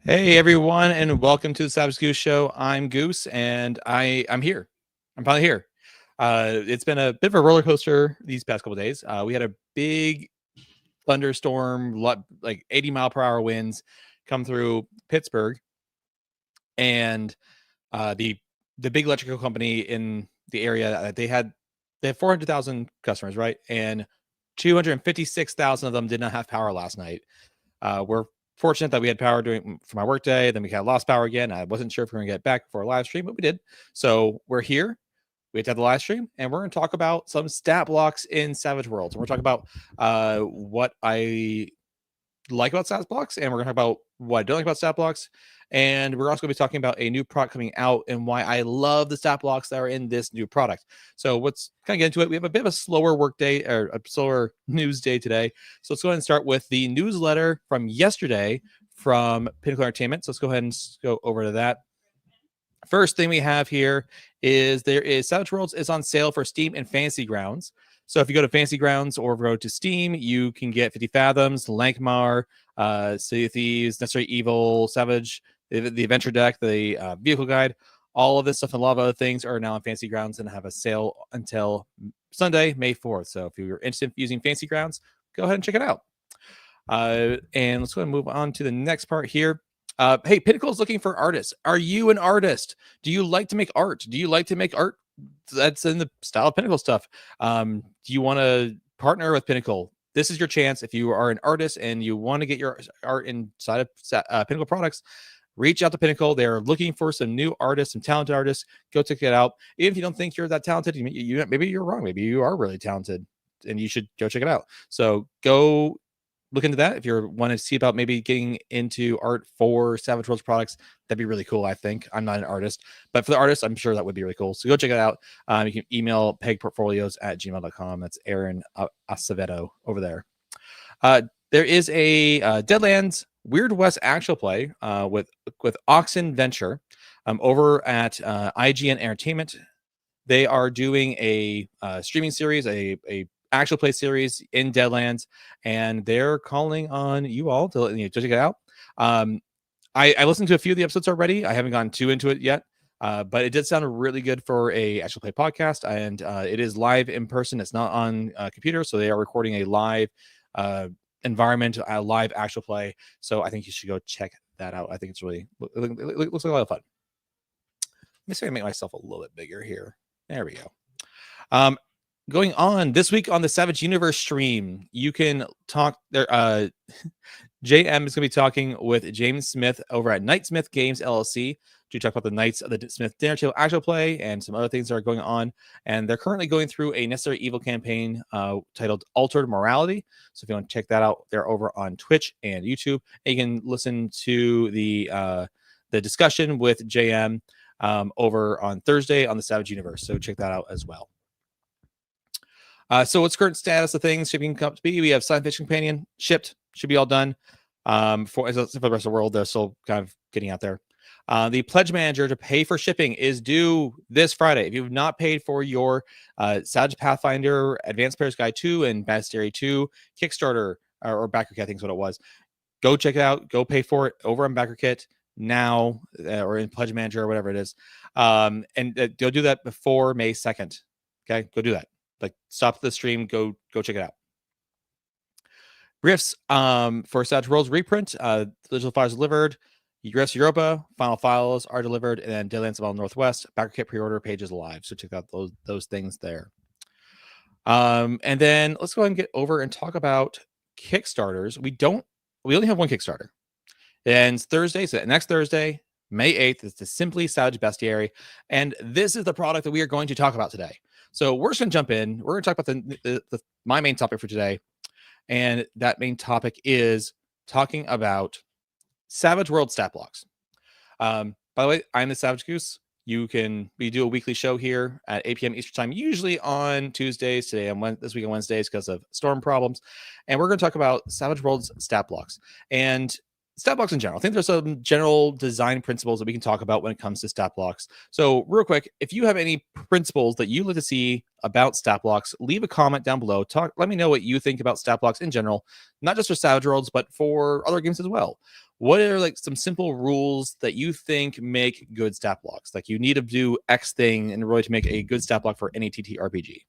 Hey everyone, and welcome to the Savage Goose Show. I'm Goose, and I'm here. I'm finally here. It's been a bit of a roller coaster these past couple of days. We had a big thunderstorm, like 80-mile-per-hour winds, come through Pittsburgh, and the big electrical company in the area they have 400,000 customers, right? And 256,000 of them did not have power last night. We're fortunate that we had power for my work day. Then we had lost power again. I wasn't sure if we were going to get back for a live stream, but we did. So we're here. We had to have the live stream, and we're going to talk about some stat blocks in Savage Worlds. And we're talking about what I like about stat blocks, and we're going to talk about what I don't like about stat blocks. And we're also going to be talking about a new product coming out and why I love the stat blocks that are in this new product. So let's kind of get into it. We have a bit of a slower work day or a slower news day today. So let's go ahead and start with the newsletter from yesterday from Pinnacle Entertainment. So let's go ahead and go over to that. First thing we have here is Savage Worlds is on sale for Steam and Fantasy Grounds. So if you go to Fantasy Grounds or go to Steam, you can get 50 Fathoms, Lankmar, City of Thieves, Necessary Evil, Savage, the Adventure Deck, the Vehicle Guide. All of this stuff and a lot of other things are now on Fantasy Grounds and have a sale until Sunday, May 4th. So if you're interested in using Fantasy Grounds, go ahead and check it out. And let's go ahead and move on to the next part here. Hey, Pinnacle is looking for artists. Are you an artist? Do you like to make art? Do you like to make art that's in the style of Pinnacle stuff? Do you want to partner with Pinnacle? This is your chance. If you are an artist and you want to get your art inside of Pinnacle products, reach out to Pinnacle. They're looking for some new artists, some talented artists. Go check it out. Even if you don't think you're that talented, maybe you're wrong. Maybe you are really talented, and you should go check it out. So go look into that if you want to see about maybe getting into art for Savage Worlds products. That'd be really cool. I think I'm not an artist, but for the artists, I'm sure that would be really cool. So go check it out. You can email pegportfolios@gmail.com. That's Aaron Acevedo over there. There is a Deadlands Weird West actual play with Oxen Venture over at IGN Entertainment. They are doing a streaming series, a actual play series in Deadlands, and they're calling on you all to check it out. I listened to a few of the episodes already. I haven't gone too into it yet, but it did sound really good for a actual play podcast, and it is live in person. It's not on computer, so they are recording a live environment, a live actual play. So I think you should go check that out. I think it's really it looks like a lot of fun. Let me see if I can make myself a little bit bigger here. There we go. Going on this week on the Savage Universe stream, you can talk there. JM is going to be talking with James Smith over at Knightsmith Games LLC to talk about the Knights of the Smith Dinner Table actual play and some other things that are going on. And they're currently going through a Necessary Evil campaign titled Altered Morality. So if you want to check that out, they're over on Twitch and YouTube. And you can listen to the discussion with JM over on Thursday on the Savage Universe. So check that out as well. So what's current status of things shipping up to be? We have Science Fiction Companion shipped, should be all done. For the rest of the world, they're still kind of getting out there. The pledge manager to pay for shipping is due this Friday. If you've not paid for your Savage Pathfinder Advanced Player's Guide 2 and Bestiary 2 Kickstarter or BackerKit, I think is what it was, go check it out. Go pay for it over on BackerKit now or in Pledge Manager or whatever it is. And go do that before May 2nd. Okay, go do that. Like, stop the stream, go check it out. Riffs for Savage Worlds reprint, digital files delivered. Riffs Europa, final files are delivered, and then Deadlands of Northwest, BackerKit pre-order page is live. So check out those things there. And then let's go ahead and get over and talk about Kickstarters. We only have one Kickstarter. And Thursday, so next Thursday, May 8th, is the Simply Savage Bestiary. And this is the product that we are going to talk about today. So we're just going to jump in. We're going to talk about my main topic for today. And that main topic is talking about Savage World stat blocks. By the way, I'm the Savage Goose. We do a weekly show here at 8 p.m. Eastern Time, usually on Tuesdays. This week on Wednesdays because of storm problems. And we're going to talk about Savage World's stat blocks. And stat blocks in general. I think there's some general design principles that we can talk about when it comes to stat blocks. So real quick, if you have any principles that you like to see about stat blocks, leave a comment down below. Let me know what you think about stat blocks in general, not just for Savage Worlds, but for other games as well. what are like some simple rules that you think make good stat blocks? Like you need to do X thing in order to make a good stat block for any TTRPG.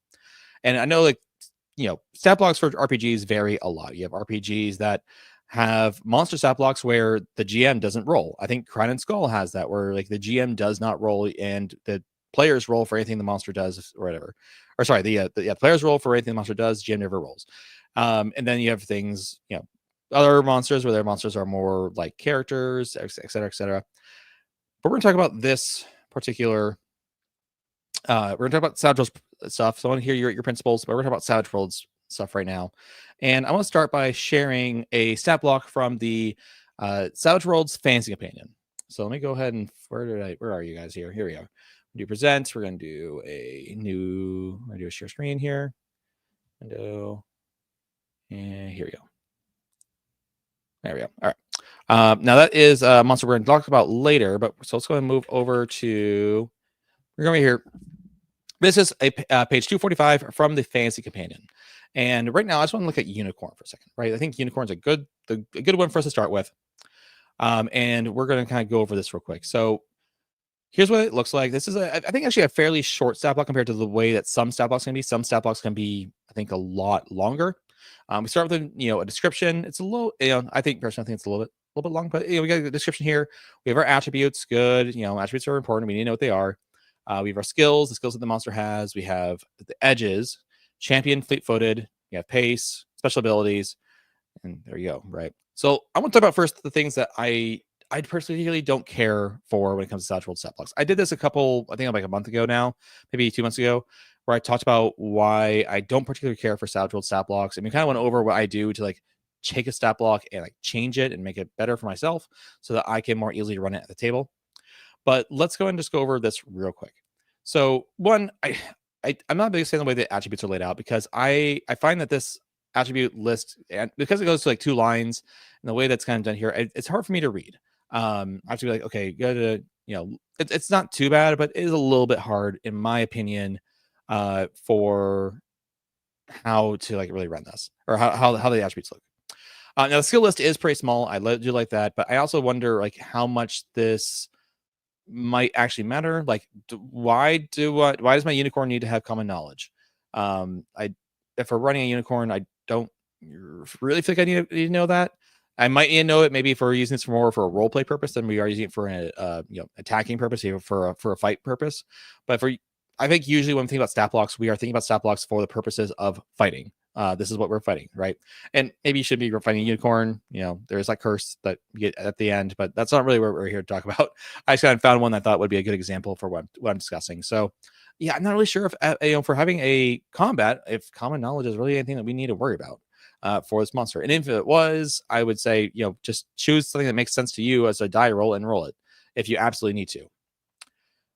And I know, like, stat blocks for RPGs vary a lot. You have RPGs that have monster stat blocks where the GM doesn't roll. I think Crown and Skull has that, where like the GM does not roll and the players roll for anything the monster does or whatever. Or sorry, the players roll for anything the monster does. GM never rolls. And then you have things, other monsters where their monsters are more like characters, et cetera, et cetera. But we're going to talk about this particular. We're going to talk about Savage Worlds stuff. So I want to hear your principles, but we're going to talk about Savage Worlds stuff right now. And I want to start by sharing a stat block from the Savage Worlds Fantasy Companion. So let me go ahead and where are you guys here? Here we go. Do present. We're going to do we're going to do a share screen here. Window. And here we go. There we go. All right. Now that is a monster we're going to talk about later, but so let's go ahead and move over to, we're going to here. This is a page 245 from the Fantasy Companion. And right now I just want to look at Unicorn for a second, right? I think Unicorn's a good one for us to start with. And we're going to kind of go over this real quick. So here's what it looks like. This is I think actually a fairly short stat block compared to the way that some stat blocks can be. Some stat blocks can be, I think, a lot longer. We start with a description. It's a little, I think personally, I think it's a little bit long, but we got a description here. We have our attributes. Good. Attributes are important. We need to know what they are. We have our skills, the skills that the monster has. We have the edges, champion, fleet-footed. You have pace, special abilities, and there you go. Right. So I want to talk about first the things that I personally don't care for when it comes to Savage Worlds stat blocks. I did this I think like a month ago now, maybe 2 months ago, where I talked about why I don't particularly care for Savage Worlds stat blocks, and we kind of went over what I do to like take a stat block and like change it and make it better for myself so that I can more easily run it at the table. But let's go and just go over this real quick. So one, I'm not a big fan of the way the attributes are laid out, because I find that this attribute list, and because it goes to like 2 lines and the way that's kind of done here, it's hard for me to read. I have to be like, okay, you gotta, it's not too bad, but it is a little bit hard in my opinion, for how to like really run this, or how the attributes look. Now the skill list is pretty small. I do like that, but I also wonder like how much this might actually matter. Like, why does my unicorn need to have common knowledge? If we're running a unicorn, I don't really think I need to know that. I might need to know it maybe if we're using this more for a role play purpose than we are using it for an attacking purpose, even for a fight purpose. But I think usually when we think about stat blocks, we are thinking about stat blocks for the purposes of fighting. This is what we're fighting, right? And maybe you should be fighting a unicorn. There's like curse that you get at the end, but that's not really what we're here to talk about. I just kind of found one that I thought would be a good example for what I'm discussing. So yeah, I'm not really sure if for having a combat, if common knowledge is really anything that we need to worry about for this monster. And if it was, I would say, just choose something that makes sense to you as a die roll and roll it if you absolutely need to.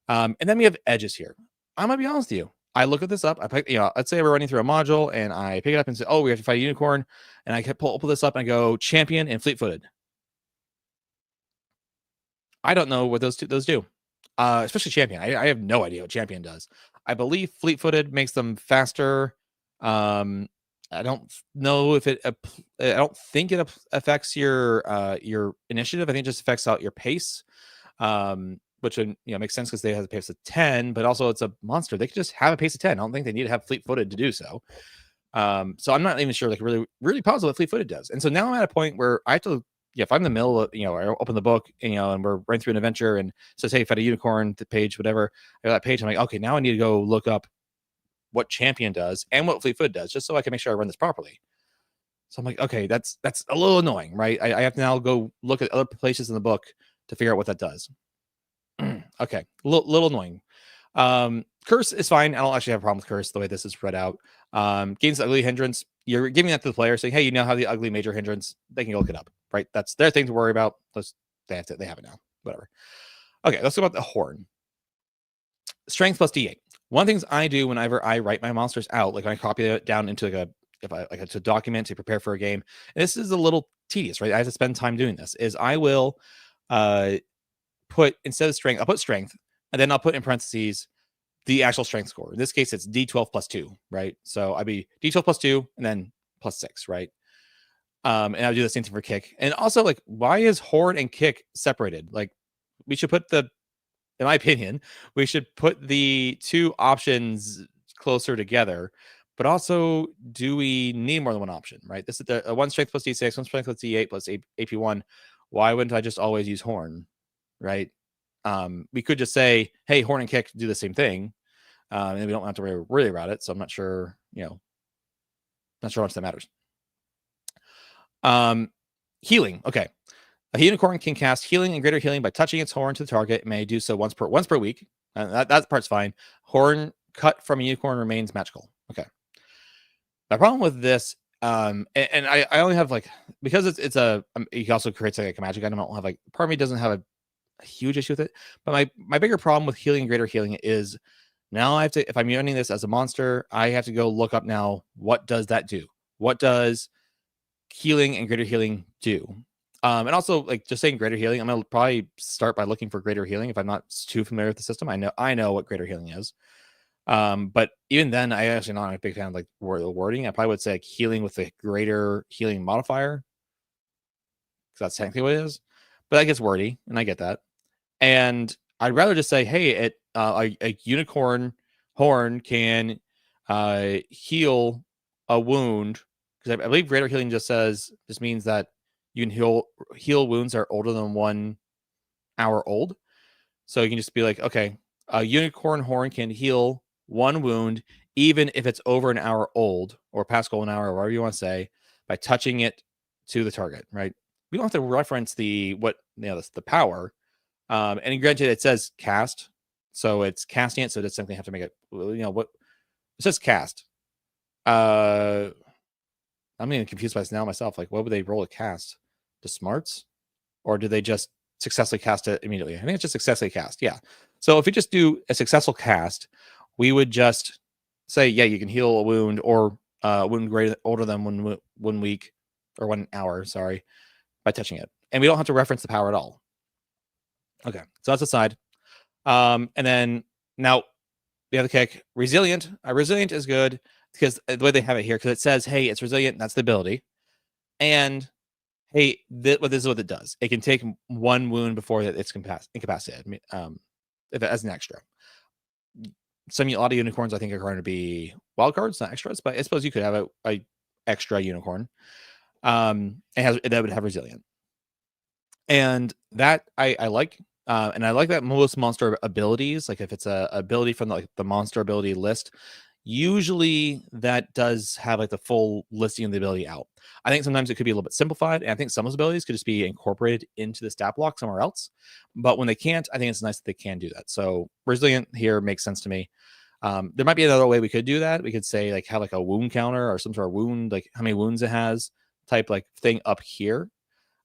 And then we have edges here. I'm gonna be honest with you. I look at this up. I pick, let's say we're running through a module and I pick it up and say, oh, we have to fight a unicorn. And I can pull this up and I go champion and fleet-footed. I don't know what those do. Especially champion. I have no idea what champion does. I believe fleet-footed makes them faster. I don't know if I don't think it affects your initiative. I think it just affects out your pace. Which makes sense because they have a pace of 10, but also it's a monster. They could just have a pace of 10. I don't think they need to have fleet-footed to do so. So I'm not even sure, like really, really positive what fleet-footed does. And so now I'm at a point where I have to, if I'm in the middle of, I open the book, and we're running through an adventure and says, hey, fight a unicorn, the page, whatever. I got that page. I'm like, okay, now I need to go look up what champion does and what fleet-footed does, just so I can make sure I run this properly. So I'm like, okay, that's a little annoying, right? I have to now go look at other places in the book to figure out what that does. Okay, little annoying. Curse is fine. I don't actually have a problem with curse the way this is spread out. Gains ugly hindrance. You're giving that to the player, saying, hey, you now have the ugly major hindrance. They can go look it up, right? That's their thing to worry about. They have it now. Whatever. Okay, let's talk about the horn. Strength plus D8. One of the things I do whenever I write my monsters out, like when I copy it down into a document to prepare for a game, and this is a little tedious, right? I have to spend time doing this. Is I will put, instead of strength, I'll put strength, and then I'll put in parentheses the actual strength score. In this case, it's D12 plus 2, right? So I'd be D12 plus 2 and then plus 6, right? And I would do the same thing for kick. And also, like, why is horn and kick separated? Like, we should put in my opinion, we should put the two options closer together. But also, do we need more than one option, right? This is the one strength plus D6, one strength plus D8 plus AP1. Why wouldn't I just always use horn, right? We could just say, hey, horn and kick do the same thing. And we don't have to worry about it. So I'm not sure, not sure how much that matters. Healing. Okay. A unicorn can cast healing and greater healing by touching its horn to the target. It may do so once per week. That part's fine. Horn cut from a unicorn remains magical. Okay. The problem with this, and I only have like, because it's it also creates like a magic item. I don't have like, part of me doesn't have a huge issue with it, but my bigger problem with healing and greater healing is now I have to, if I'm running this as a monster, I have to go look up now, what does that do? What does healing and greater healing do? And also, like, just saying greater healing, I'm gonna probably start by looking for greater healing if I'm not too familiar with the system. I know what greater healing is. But even then, I actually not a big fan of like the wording. I probably would say like healing with a greater healing modifier, because that's technically what it is. But that gets wordy, and I get that. And I'd rather just say, hey, a unicorn horn can heal a wound, because I believe greater healing just means that you can heal wounds that are older than 1 hour old. So you can just be like, okay, a unicorn horn can heal 1 wound, even if it's over an hour old or past golden hour, or whatever you want to say, by touching it to the target, right? We don't have to reference the power. And granted, it says cast, so it's casting it, so it's simply have to make it, what it says cast. I'm getting confused by this now myself. Like, what would they roll a cast? The smarts? Or do they just successfully cast it immediately? I think it's just successfully cast. Yeah. So if we just do a successful cast, we would just say, yeah, you can heal a wound or wound greater older than 1 week or 1 hour, sorry, by touching it. And we don't have to reference the power at all. Okay. So that's aside. And then now we have the kick. Resilient. Resilient is good because the way they have it here, because it says, hey, it's resilient. That's the ability. And hey, this is what it does. It can take 1 wound before it's incapacitated, as an extra. A lot of unicorns, I think, are going to be wild cards, not extras, but I suppose you could have a extra unicorn. That would have resilient. And that I like. And I like that most monster abilities, like if it's a ability from the monster ability list, usually that does have like the full listing of the ability out. I think sometimes it could be a little bit simplified, and I think some of those abilities could just be incorporated into the stat block somewhere else. But when they can't, I think it's nice that they can do that. So resilient here makes sense to me. There might be another way we could do that. We could say like have like a wound counter or some sort of wound, like how many wounds it has type like thing up here.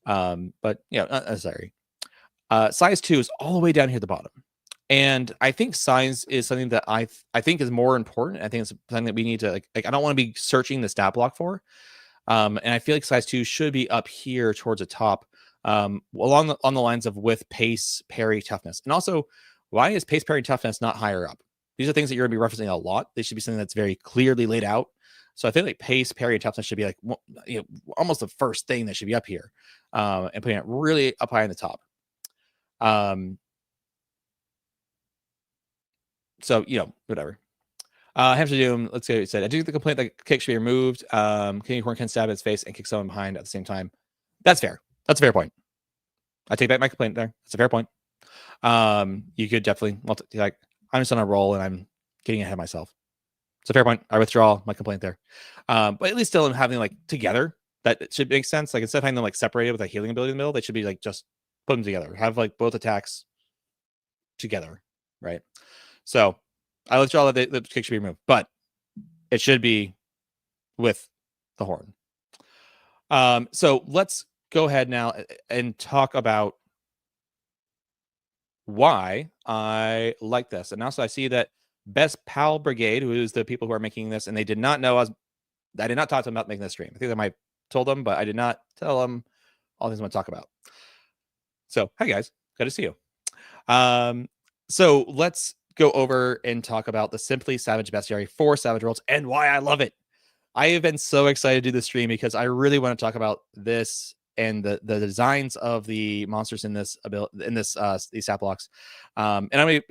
But not necessary. Size 2 is all the way down here at the bottom. And I think size is something that I think is more important. I think it's something that we need to like I don't want to be searching the stat block for. And I feel like size 2 should be up here towards the top, on the lines of with pace, parry, toughness. And also, why is pace, parry, toughness not higher up? These are things that you're going to be referencing a lot. They should be something that's very clearly laid out. So I feel like pace, parry, and toughness should be like almost the first thing that should be up here, and putting it really up high in the top. So whatever. Hamster Doom, let's see what it said. I do the complaint that kick should be removed. Unicorn can stab its face and kick someone behind at the same time. That's fair. That's a fair point. I take back my complaint there. That's a fair point. You could definitely I'm just on a roll and I'm getting ahead of myself. It's a fair point. I withdraw my complaint there. But at least still I'm having like together, that it should make sense. Like instead of having them like separated with a healing ability in the middle, they should be like just put them together. Have like both attacks together, right? So I withdraw that the kick should be removed, but it should be with the horn. So let's go ahead now and talk about why I like this. And also I see that Best Pal Brigade, who is the people who are making this, and they did not know I did not talk to them about making this stream. I think I might have told them, but I did not tell them all the things I want to talk about. So, hi guys, good to see you. So let's go over and talk about the Simply Savage Bestiary for Savage Worlds and why I love it. I have been so excited to do this stream because I really want to talk about this and the designs of the monsters in this these stat blocks. And I'm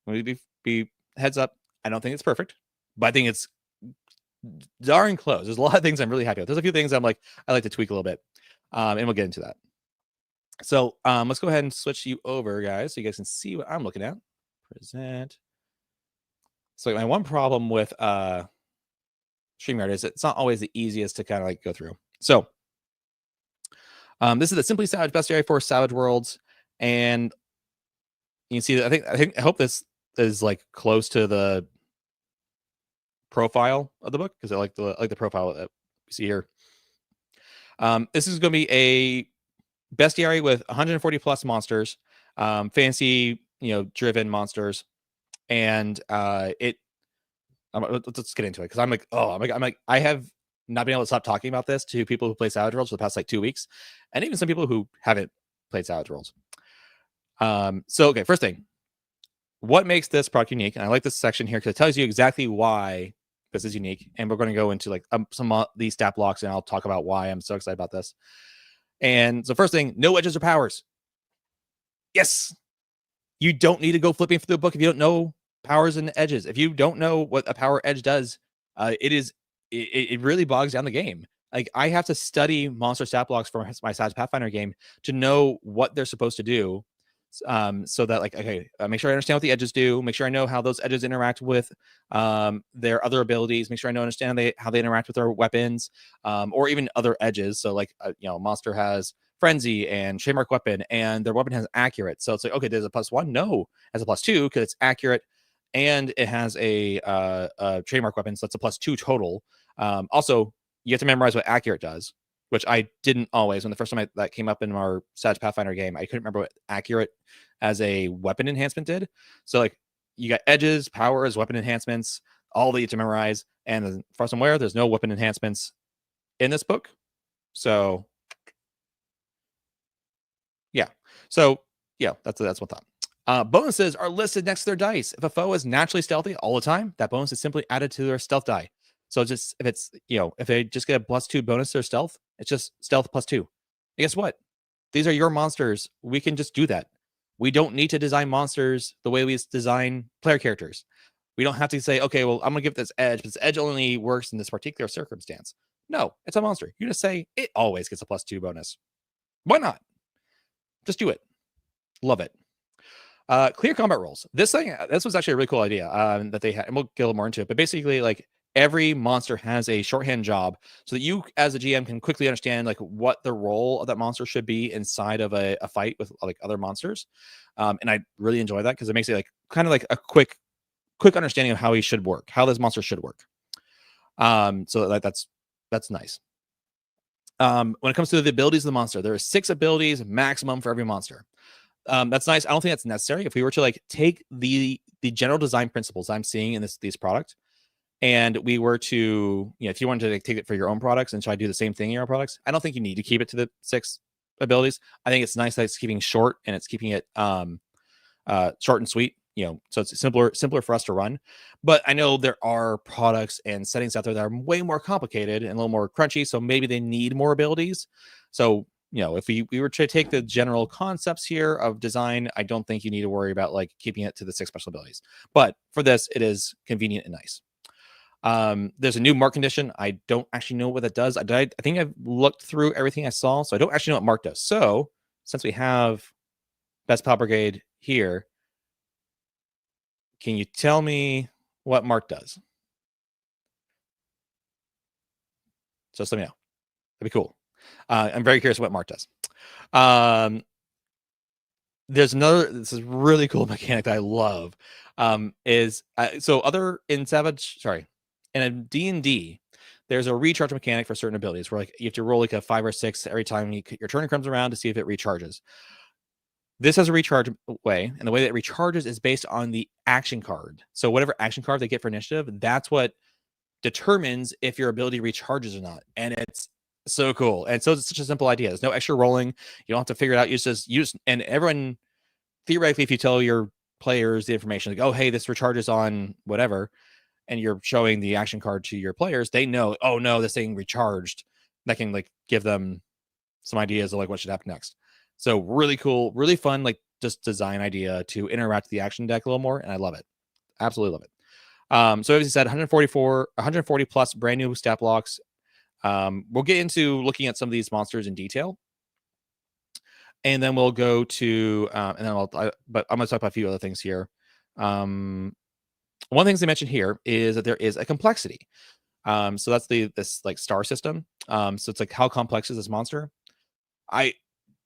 gonna be heads up. I don't think it's perfect, but I think it's darn close. There's a lot of things I'm really happy with. There's a few things I like to tweak a little bit, and we'll get into that. So let's go ahead and switch you over, guys, so you guys can see what I'm looking at. Present. So my one problem with StreamYard is it's not always the easiest to kind of like go through. So this is the Simply Savage Bestiary for Savage Worlds, and you can see that I hope this is like close to the profile of the book, because I like the profile that you see here. This is going to be a bestiary with 140 plus monsters, fantasy driven monsters, and let's get into it, because I'm like I have not been able to stop talking about this to people who play Savage Worlds for the past like 2 weeks, and even some people who haven't played Savage Worlds. So okay, first thing, what makes this product unique? And I like this section here because it tells you exactly why this is unique, and we're going to go into like some of these stat blocks, and I'll talk about why I'm so excited about this. And so first thing, no edges or powers. Yes, you don't need to go flipping through the book if you don't know powers and edges. If you don't know what a power edge does, it really bogs down the game. Like, I have to study monster stat blocks for my Savage Pathfinder game to know what they're supposed to do. So that, like, okay, make sure I understand what the edges do, make sure I know how those edges interact with their other abilities, make sure I understand how they interact with their weapons, or even other edges. So like, monster has frenzy and trademark weapon, and their weapon has accurate. So it's like, okay, there's a +1. No, it has a +2 because it's accurate, and it has a trademark weapon, so it's a +2 total. Also, you have to memorize what accurate does, which I didn't always. When the first time that came up in our Savage Pathfinder game, I couldn't remember what accurate as a weapon enhancement did. So like, you got edges, powers, weapon enhancements, all that you have to memorize. And as far as I'm aware, there's no weapon enhancements in this book. So yeah. So yeah, that's one thought. Bonuses are listed next to their dice. If a foe is naturally stealthy all the time, that bonus is simply added to their stealth die. So just if they just get a +2 bonus to their stealth, it's just stealth +2. And guess what? These are your monsters. We can just do that. We don't need to design monsters the way we design player characters. We don't have to say, okay, well, I'm gonna give this edge. This edge only works in this particular circumstance. No, it's a monster. You just say it always gets a +2 bonus. Why not? Just do it. Love it. Clear combat rules. This was actually a really cool idea that they had, and we'll get a little more into it. But basically, like, every monster has a shorthand job, so that you as a GM can quickly understand like what the role of that monster should be inside of a fight with like other monsters. And I really enjoy that because it makes it like kind of like a quick understanding of how he should work, how this monster should work. So that's nice. When it comes to the abilities of the monster, there are 6 abilities maximum for every monster. That's nice. I don't think that's necessary. If we were to like take the general design principles I'm seeing in this product, and we were to, if you wanted to like, take it for your own products and try to do the same thing in your own products, I don't think you need to keep it to the 6 abilities. I think it's nice that it's keeping short, and it's keeping it short and sweet. So it's simpler for us to run. But I know there are products and settings out there that are way more complicated and a little more crunchy, so maybe they need more abilities. So if we were to take the general concepts here of design, I don't think you need to worry about like keeping it to the 6 special abilities. But for this, it is convenient and nice. There's a new mark condition. I don't actually know what that does. I think I've looked through everything I saw, so I don't actually know what mark does. So since we have Best Pal Brigade here, can you tell me what mark does? Just let me know. That'd be cool. I'm very curious what mark does. There's this is really cool mechanic that I love. In a D&D, there's a recharge mechanic for certain abilities where like you have to roll like a 5 or 6 every time your turn comes around to see if it recharges. This has a recharge way, and the way that it recharges is based on the action card. So whatever action card they get for initiative, that's what determines if your ability recharges or not. And it's so cool. And so it's such a simple idea. There's no extra rolling. You don't have to figure it out. You just and everyone, theoretically, if you tell your players the information, like, oh, hey, this recharges on whatever, and you're showing the action card to your players, they know, oh no, this thing recharged. That can like give them some ideas of like what should happen next. So really cool, really fun, like just design idea to interact with the action deck a little more, and I love it. Absolutely love it. So as you said, 140 plus brand new stat blocks. We'll get into looking at some of these monsters in detail, and then we'll go to but I'm going to talk about a few other things here. One of the things they mentioned here is that there is a complexity. So that's this like star system. So it's like, how complex is this monster? I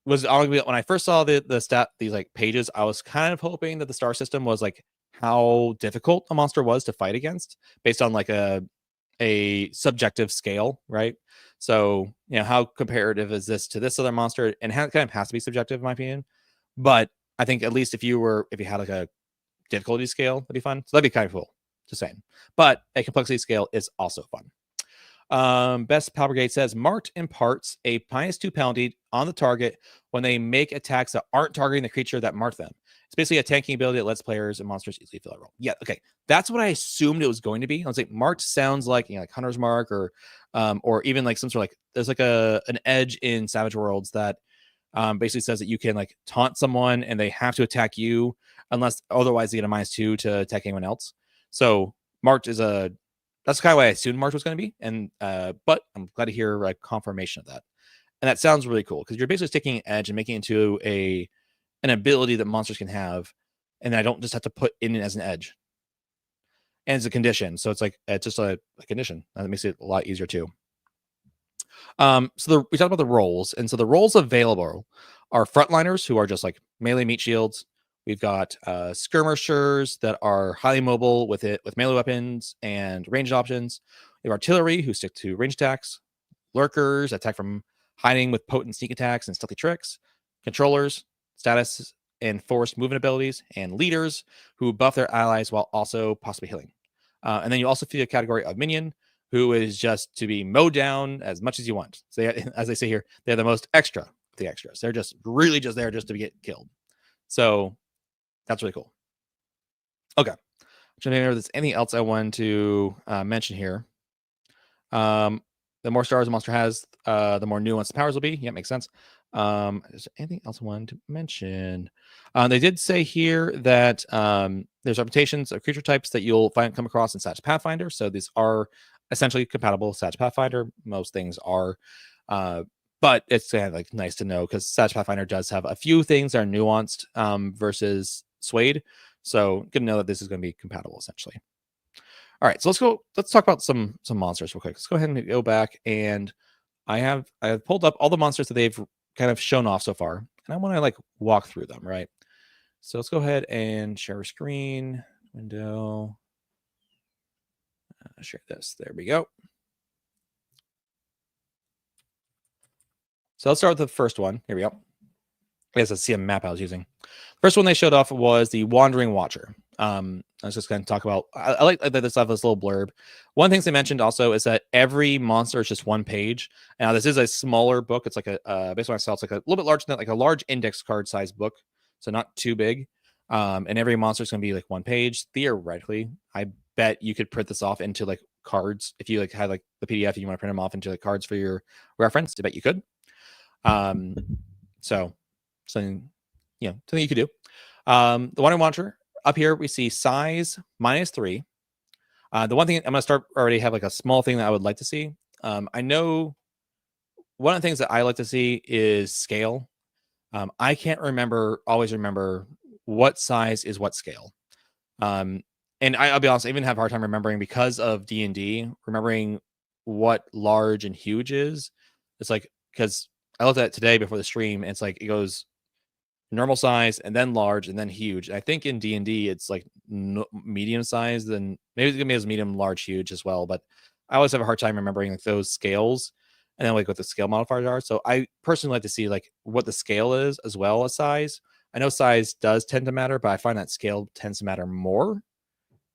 was arguing when I first saw these like pages, I was kind of hoping that the star system was like how difficult a monster was to fight against based on like a subjective scale, right? So, how comparative is this to this other monster? And kind of has to be subjective, in my opinion. But I think at least if you had like a difficulty scale, that'd be fun. So that'd be kind of cool. Just saying. But a complexity scale is also fun. Best Power Brigade says marked imparts a -2 penalty on the target when they make attacks that aren't targeting the creature that marked them. It's basically a tanking ability that lets players and monsters easily fill that role. Yeah, okay. That's what I assumed it was going to be. I was like, marked sounds like like Hunter's Mark or even like some sort of like there's like an edge in Savage Worlds that basically says that you can like taunt someone and they have to attack you unless otherwise they get a -2 to attack anyone else. So marked is that's kind of what I assumed marked was going to be, and but I'm glad to hear a confirmation of that. And that sounds really cool because you're basically taking an edge and making it into an ability that monsters can have, and I don't just have to put in it as an edge. And it's a condition, so it's just a condition. That makes it a lot easier too. So we talked about the roles, and so the roles available are frontliners who are just like melee meat shields. We've got skirmishers that are highly mobile with melee weapons and ranged options. We have artillery who stick to range attacks. Lurkers attack from hiding with potent sneak attacks and stealthy tricks. Controllers, status and forced movement abilities, and leaders who buff their allies while also possibly healing. And then you also see a category of minion who is just to be mowed down as much as you want. So as they say here, they're the most extra of the extras. They're just really just there just to get killed. So that's really cool. Okay. I'm trying to remember if there's anything else I wanted to mention here. The more stars a monster has, the more nuanced the powers will be. Yeah, makes sense. Is there anything else I wanted to mention? They did say here that there's reputations of creature types that you'll come across in Savage Pathfinder. So these are essentially compatible with Savage Pathfinder. Most things are. But it's kind of like nice to know because Savage Pathfinder does have a few things that are nuanced versus Suede. So good to know that this is going to be compatible essentially. All right, so let's talk about some monsters real quick. Let's go ahead and go back, and I have pulled up all the monsters that they've kind of shown off so far, and I want to like walk through them, right? So let's go ahead and share a screen window. Share this. There we go. So let's start with the first one. Here we go. I guess let's see a map I was using. First one they showed off was the Wandering Watcher. I was just going to talk about. I like that this have this little blurb. One of the things they mentioned also is that every monster is just one page. Now this is a smaller book. It's like based on myself, it's like a little bit larger than like a large index card size book, so not too big. And every monster is going to be like one page. Theoretically, I bet you could print this off into like cards if you like had like the PDF and you want to print them off into like cards for your reference. I bet you could. So something you could do. The Wandering Watcher. Up here, we see size -3. The one thing I'm going to start already have like a small thing that I would like to see. I know one of the things that I like to see is scale. I can't always remember what size is what scale. And I'll be honest, I even have a hard time remembering because of D&D, remembering what large and huge is. It's like, because I looked at it today before the stream, and it's like it goes normal size and then large and then huge. I think in D&D it's like medium size, then maybe it's gonna be as medium, large, huge as well, but I always have a hard time remembering like those scales and then like what the scale modifiers are. So I personally like to see like what the scale is as well as size. I know size does tend to matter, but I find that scale tends to matter more.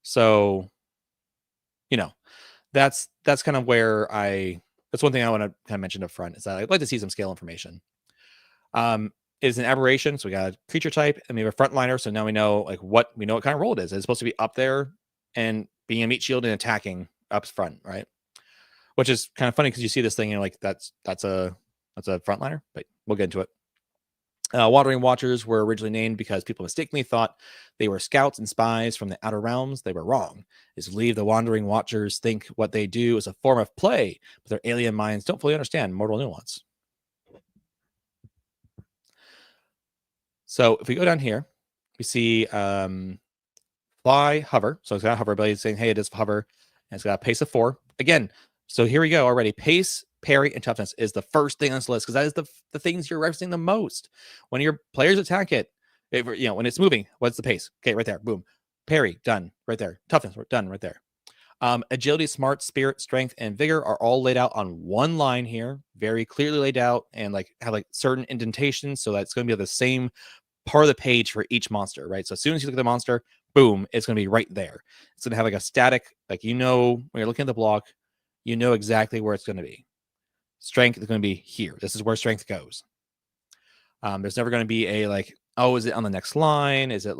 So that's kind of where that's one thing I want to kind of mention up front is that I'd like to see some scale information. Is an aberration, so we got a creature type and we have a frontliner, so now we know what kind of role it is. It's supposed to be up there, and being a meat shield and attacking up front, right? Which is kind of funny because you see this thing and you're like, that's a frontliner, but we'll get into it. Wandering Watchers were originally named because people mistakenly thought they were scouts and spies from the outer realms. They were wrong. It's believed the Wandering Watchers think what they do is a form of play, but their alien minds don't fully understand mortal nuance. So if we go down here, we see fly, hover. So it's got a hover ability saying, hey, it is hover. And it's got a pace of 4. Again, so here we go already. Pace, parry, and toughness is the first thing on this list because that is the things you're referencing the most. When your players attack it, when it's moving, what's the pace? Okay, right there. Boom. Parry, done. Right there. Toughness, done. Right there. Agility, smart, spirit, strength, and vigor are all laid out on one line here, very clearly laid out, and have certain indentations, so that's going to be the same part of the page for each monster, right? So as soon as you look at the monster, boom, it's going to be right there. It's going to have a static, when you're looking at the block, you know exactly where it's going to be. Strength is going to be here. This is where strength goes. There's never going to be a is it on the next line? Is it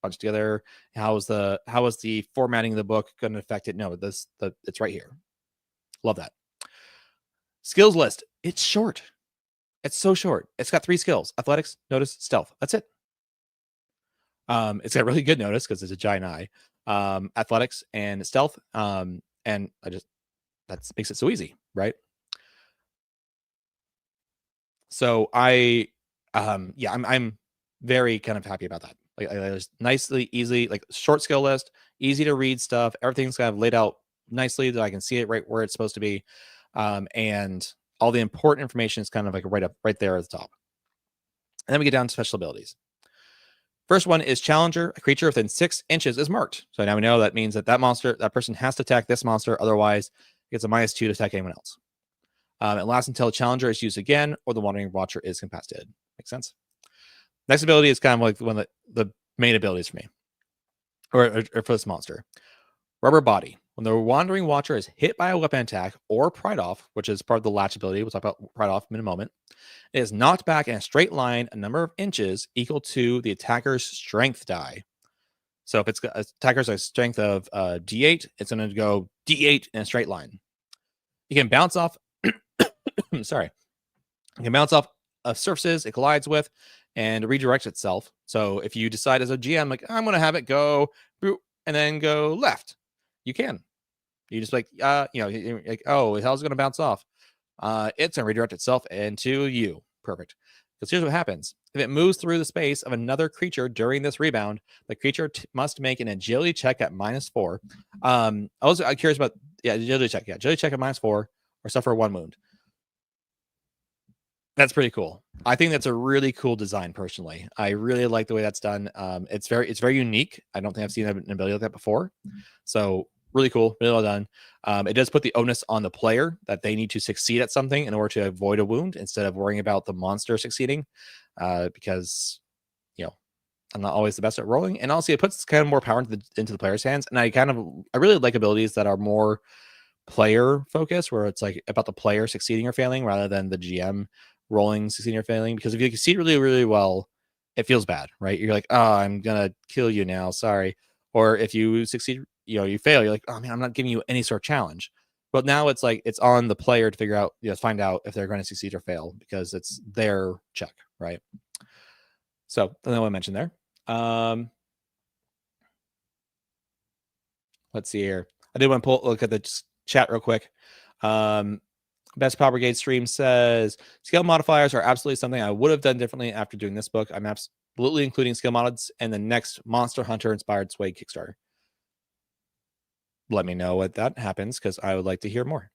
bunched together? How is the formatting of the book going to affect it? No, it's right here. Love that. Skills list. It's short. It's so short. It's got 3 skills: athletics, notice, stealth. That's it. It's got really good notice because it's a giant eye. Athletics and stealth. And that makes it so easy, right? So I'm very kind of happy about that. There's nicely, easily, short skill list, easy to read stuff. Everything's kind of laid out nicely that I can see it right where it's supposed to be. And all the important information is kind of right there at the top. And then we get down to special abilities. First one is Challenger. A creature within 6 inches is marked. So now we know that means that person has to attack this monster. Otherwise, it gets a -2 to attack anyone else. It lasts until Challenger is used again or the Wandering Watcher is incapacitated. Makes sense? Next ability is kind of one of the main abilities for me, or for this monster. Rubber Body. When the Wandering Watcher is hit by a weapon attack or pried off, which is part of the latch ability, we'll talk about pried off in a moment, it is knocked back in a straight line a number of inches equal to the attacker's strength die. So if it's got attacker's a strength of D8, it's going to go D8 in a straight line. You can bounce off. Sorry. You can bounce off of surfaces it collides with and redirect itself. So if you decide as a GM, I'm going to have it go and then go left, you can. You just oh, how's it going to bounce off? It's going to redirect itself into you. Perfect. Because here's what happens. If it moves through the space of another creature during this rebound, the creature must make an agility check at -4. I'm curious about, agility check. Yeah, agility check at -4 or suffer 1 wound. That's pretty cool. I think that's a really cool design, personally. I really like the way that's done. It's very unique. I don't think I've seen an ability like that before. So really cool, really well done. It does put the onus on the player that they need to succeed at something in order to avoid a wound instead of worrying about the monster succeeding. Because I'm not always the best at rolling, and also it puts kind of more power into the player's hands. And I really like abilities that are more player focused, where it's about the player succeeding or failing rather than the GM rolling, succeeding or failing. Because if you succeed really, really well, it feels bad, right? You're like, oh, I'm gonna kill you now, sorry. Or if you succeed, you fail, you're like, oh man, I'm not giving you any sort of challenge. But now it's it's on the player to figure out, find out if they're going to succeed or fail, because it's their check, right? So then I mentioned there. Let's see here. I did want to look at the chat real quick. Best Power Brigade stream says skill modifiers are absolutely something I would have done differently after doing this book. I'm absolutely including skill mods and the next Monster Hunter inspired Sway Kickstarter. Let me know what that happens, because I would like to hear more.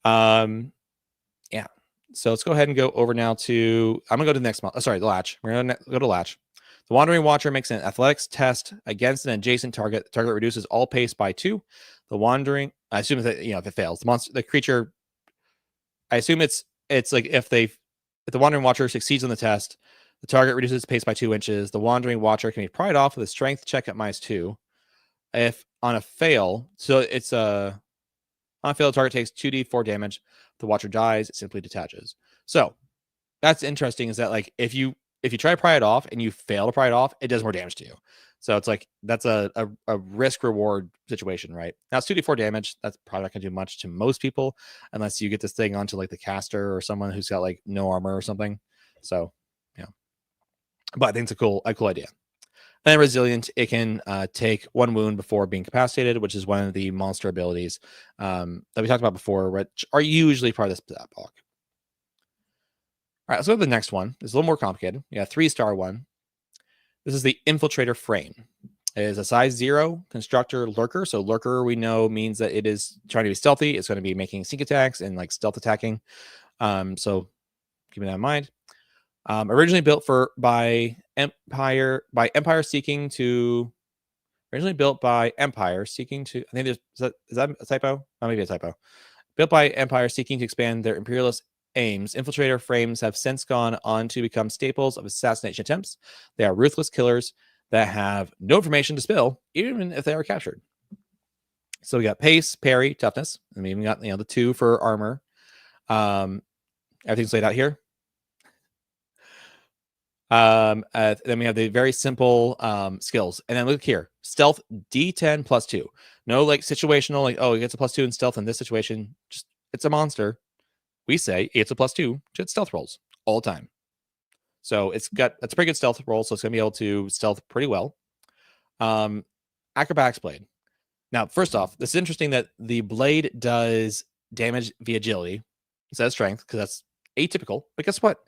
Yeah. So let's go ahead and go over now to, I'm gonna go to the next the latch. We're gonna go to latch. The Wandering Watcher makes an athletics test against an adjacent target. The target reduces all pace by 2. The Wandering, I assume that if it fails, the creature, I assume it's if the Wandering Watcher succeeds on the test, the target reduces pace by 2 inches. The Wandering Watcher can be pried off with a strength check at -2. If on a fail, so it's on a fail, the target takes 2d4 damage. If the Watcher dies, it simply detaches. So that's interesting, is that if you try to pry it off and you fail to pry it off, it does more damage to you. So it's like that's a risk reward situation, right? Now it's 2d4 damage. That's probably not gonna do much to most people unless you get this thing onto like the caster or someone who's got like no armor or something. So yeah, but I think it's a cool idea. And resilient, it can take 1 wound before being incapacitated, which is one of the monster abilities that we talked about before, which are usually part of this block. All right, let's go to the next one. It's a little more complicated. Yeah, 3-star one. This is the Infiltrator Frame. It is a size 0 constructor lurker. So lurker we know means that it is trying to be stealthy. It's going to be making sneak attacks and like stealth attacking. So keeping that in mind. Originally built by Empire seeking to. Originally built by Empire seeking to. I think is that a typo? Oh, maybe a typo. Built by Empire seeking to expand their imperialist aims, Infiltrator frames have since gone on to become staples of assassination attempts. They are ruthless killers that have no information to spill, even if they are captured. So we got pace, parry, toughness, and we even got the 2 for armor. Everything's laid out here. Then we have the very simple skills, and then look here, stealth D10 plus 2. No like situational, like oh, it gets a +2 in stealth in this situation. Just it's a monster. We say it's a +2 to its stealth rolls all the time. So it's a pretty good stealth roll, so it's gonna be able to stealth pretty well. Acrobatics blade. Now, first off, this is interesting that the blade does damage via agility instead of strength, because that's atypical. But guess what?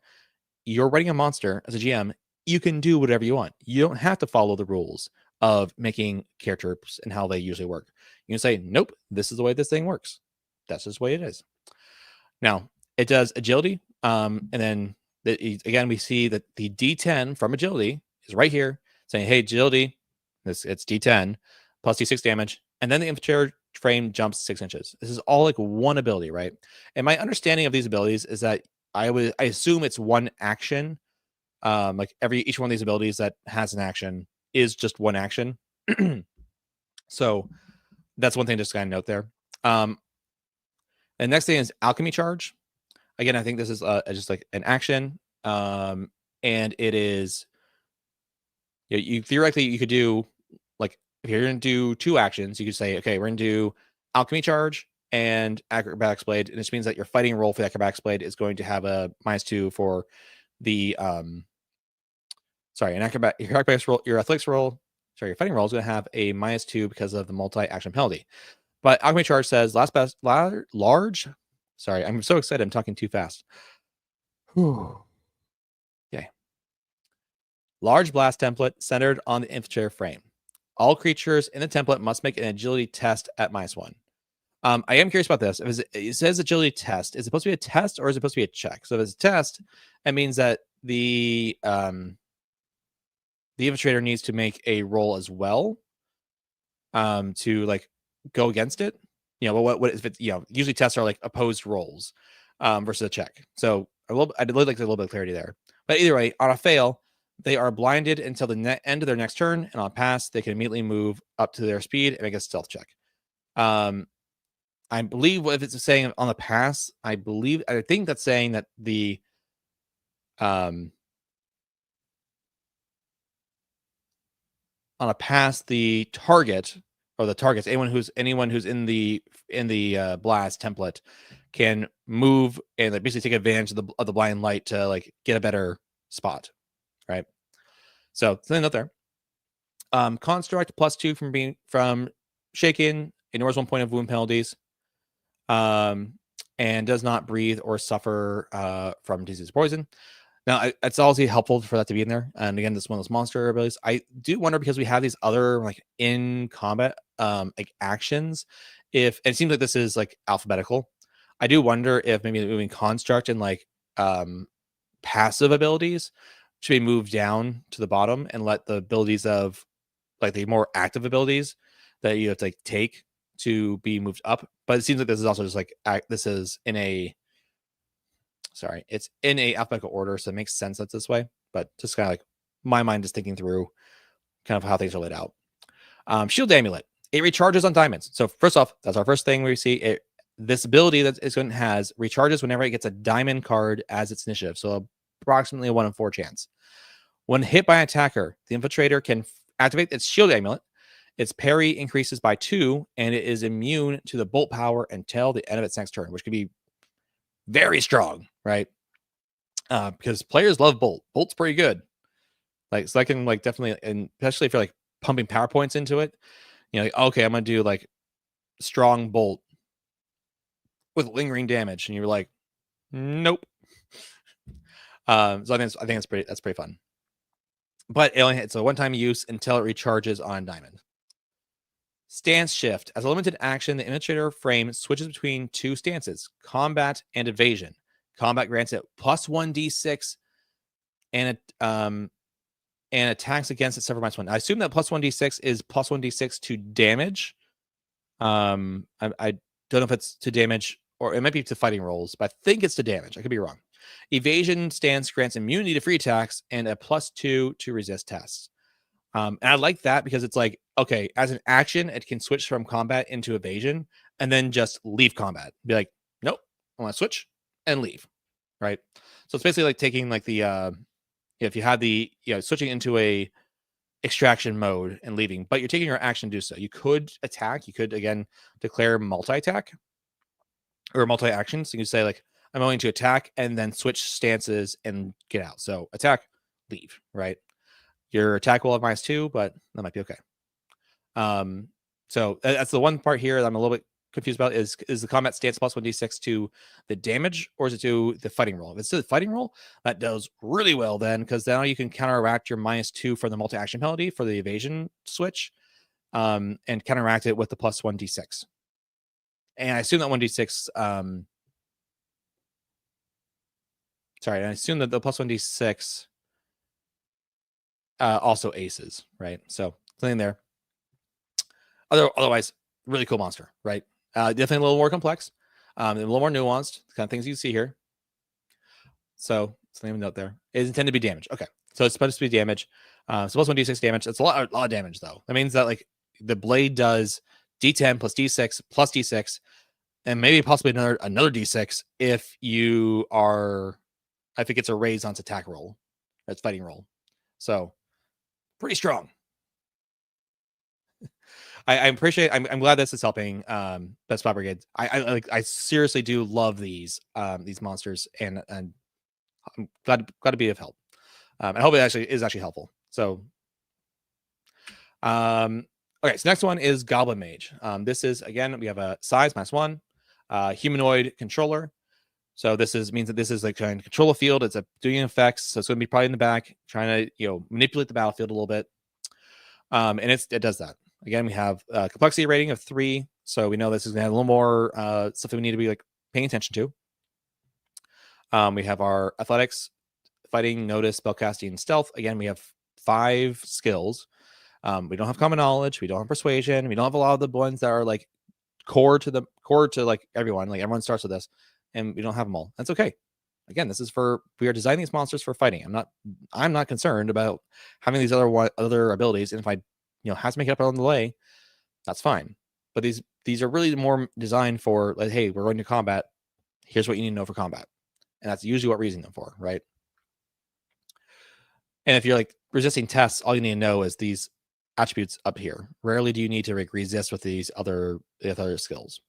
You're writing a monster as a GM, you can do whatever you want. You don't have to follow the rules of making characters and how they usually work. You can say, nope, this is the way this thing works. That's just the way it is. Now, it does agility. And then again, we see that the D10 from agility is right here saying, hey, agility, it's D10 plus D6 damage. And then the infiltrator frame jumps 6 inches. This is all like one ability, right? And my understanding of these abilities is that I assume it's one action. Like each one of these abilities that has an action is just one action. So that's one thing just kind of note there. And next thing is alchemy charge. Again, I think this is just like an action. And it is you theoretically you could do like if you're going to do 2 actions, you could say, okay, we're going to do alchemy charge and acrobatics blade, and this means that your fighting roll for the acrobatics blade is going to have a -2 for the your acrobatics roll, your athletics roll, your fighting roll is going to have a -2 because of the multi-action penalty. But alchemy charge says large. Sorry, I'm so excited. I'm talking too fast. Okay. Large blast template centered on the infiltrator frame. All creatures in the template must make an agility test at -1. I am curious about this. It says agility test. Is it supposed to be a test or is it supposed to be a check? So if it's a test, it means that the infiltrator needs to make a roll as well to like go against it. What if it's usually tests are like opposed rolls versus a check. So I'd really like a little bit of clarity there. But either way, on a fail, they are blinded until the end of their next turn, and on a pass, they can immediately move up to their speed and make a stealth check. I believe if it's saying on the pass, I think that's saying that the on a pass, the target or the targets, anyone who's in the blast template can move and like basically take advantage of the blind light to like get a better spot, right? So something out there. Construct +2 from shaken, ignores 1 point of wound penalties, and does not breathe or suffer from disease or poison. Now, it's obviously helpful for that to be in there. And again, this is one of those monster abilities. I do wonder, because we have these other like in combat like actions, if it seems like this is like alphabetical, I do wonder if maybe moving construct and like passive abilities should be moved down to the bottom and let the abilities of like the more active abilities that you have to like take to be moved up. But it seems like this is also just like this is in a it's in a alphabetical order, so it makes sense that's this way. But just kind of like my mind is thinking through kind of how things are laid out. Shield Amulet. It recharges on diamonds. So first off, that's our first thing we see. This ability that it's going to has recharges whenever it gets a diamond card as its initiative. So approximately a 1 in 4 chance. When hit by an attacker, the infiltrator can Activate its shield amulet. Its parry increases by 2, and it is immune to the bolt power until the end of its next turn, which could be very strong, right? Because players love bolt. Bolt's pretty good. Like, so I can like definitely, and especially if you're like pumping power points into it, you know, like, okay, I'm gonna do like strong bolt with lingering damage, and you're like, nope. So I think that's pretty fun. But it's a one-time use until it recharges on diamond. Stance shift. As a limited action, the administrator frame switches between 2 stances, combat and evasion. Combat grants it plus 1d6 and attacks against it suffer -1. I assume that plus 1d6 is plus 1d6 to damage. I don't know if it's to damage or it might be to fighting rolls, but I think it's to damage. I could be wrong. Evasion stance grants immunity to free attacks and a +2 to resist tests. And I like that because it's like, okay, as an action, it can switch from combat into evasion and then just leave combat. Be like, nope, I want to switch and leave, right? So it's basically like taking like the, if you had the, switching into a extraction mode and leaving, but you're taking your action to do so. You could attack. You could, again, declare multi-attack or multi-actions. So you can say like, I'm going to attack and then switch stances and get out. So attack, leave, right? Your attack will have -2, but that might be okay. So that's the one part here that I'm a little bit confused about is the combat stance plus 1d6 to the damage, or is it to the fighting roll? If it's to the fighting roll, that does really well then, because now you can counteract your -2 from the multi-action penalty for the evasion switch, and counteract it with the plus 1d6. And I assume that 1d6, sorry, I assume that the plus 1d6 also aces, right? So something there. Otherwise, really cool monster, right? Definitely a little more complex, a little more nuanced, the kind of things you see here. So something to note there. It is intended to be damage. Okay, so it's supposed to be damage. So plus 1d6 damage. It's a lot of damage though. That means that like the blade does d10 plus d6 plus d6, and maybe possibly another d6 if it gets a raise on its attack roll, its fighting roll. So pretty strong. I appreciate. I'm glad this is helping. Best Spot Brigade. I seriously do love these monsters, and I'm glad to be of help. I hope it is actually helpful. So, okay. So next one is Goblin Mage. This is, again, we have a size -1, humanoid controller. So this means that this is like trying to control a field. It's doing effects. So it's going to be probably in the back, trying to manipulate the battlefield a little bit. And it does that. Again, we have a complexity rating of 3, so we know this is going to have a little more stuff that we need to be like paying attention to. We have our athletics, fighting, notice, spellcasting, and stealth. Again, we have 5 skills. We don't have common knowledge. We don't have persuasion. We don't have a lot of the ones that are like core to like everyone. Like everyone starts with this, and we don't have them all. That's okay. Again, we are designing these monsters for fighting. I'm not concerned about having these other abilities, and if I have to make it up on the way, that's fine. But these are really more designed for like, hey, we're going to combat. Here's what you need to know for combat, and that's usually what we're using them for, right? And if you're like resisting tests, all you need to know is these attributes up here. Rarely do you need to like resist with these other skills.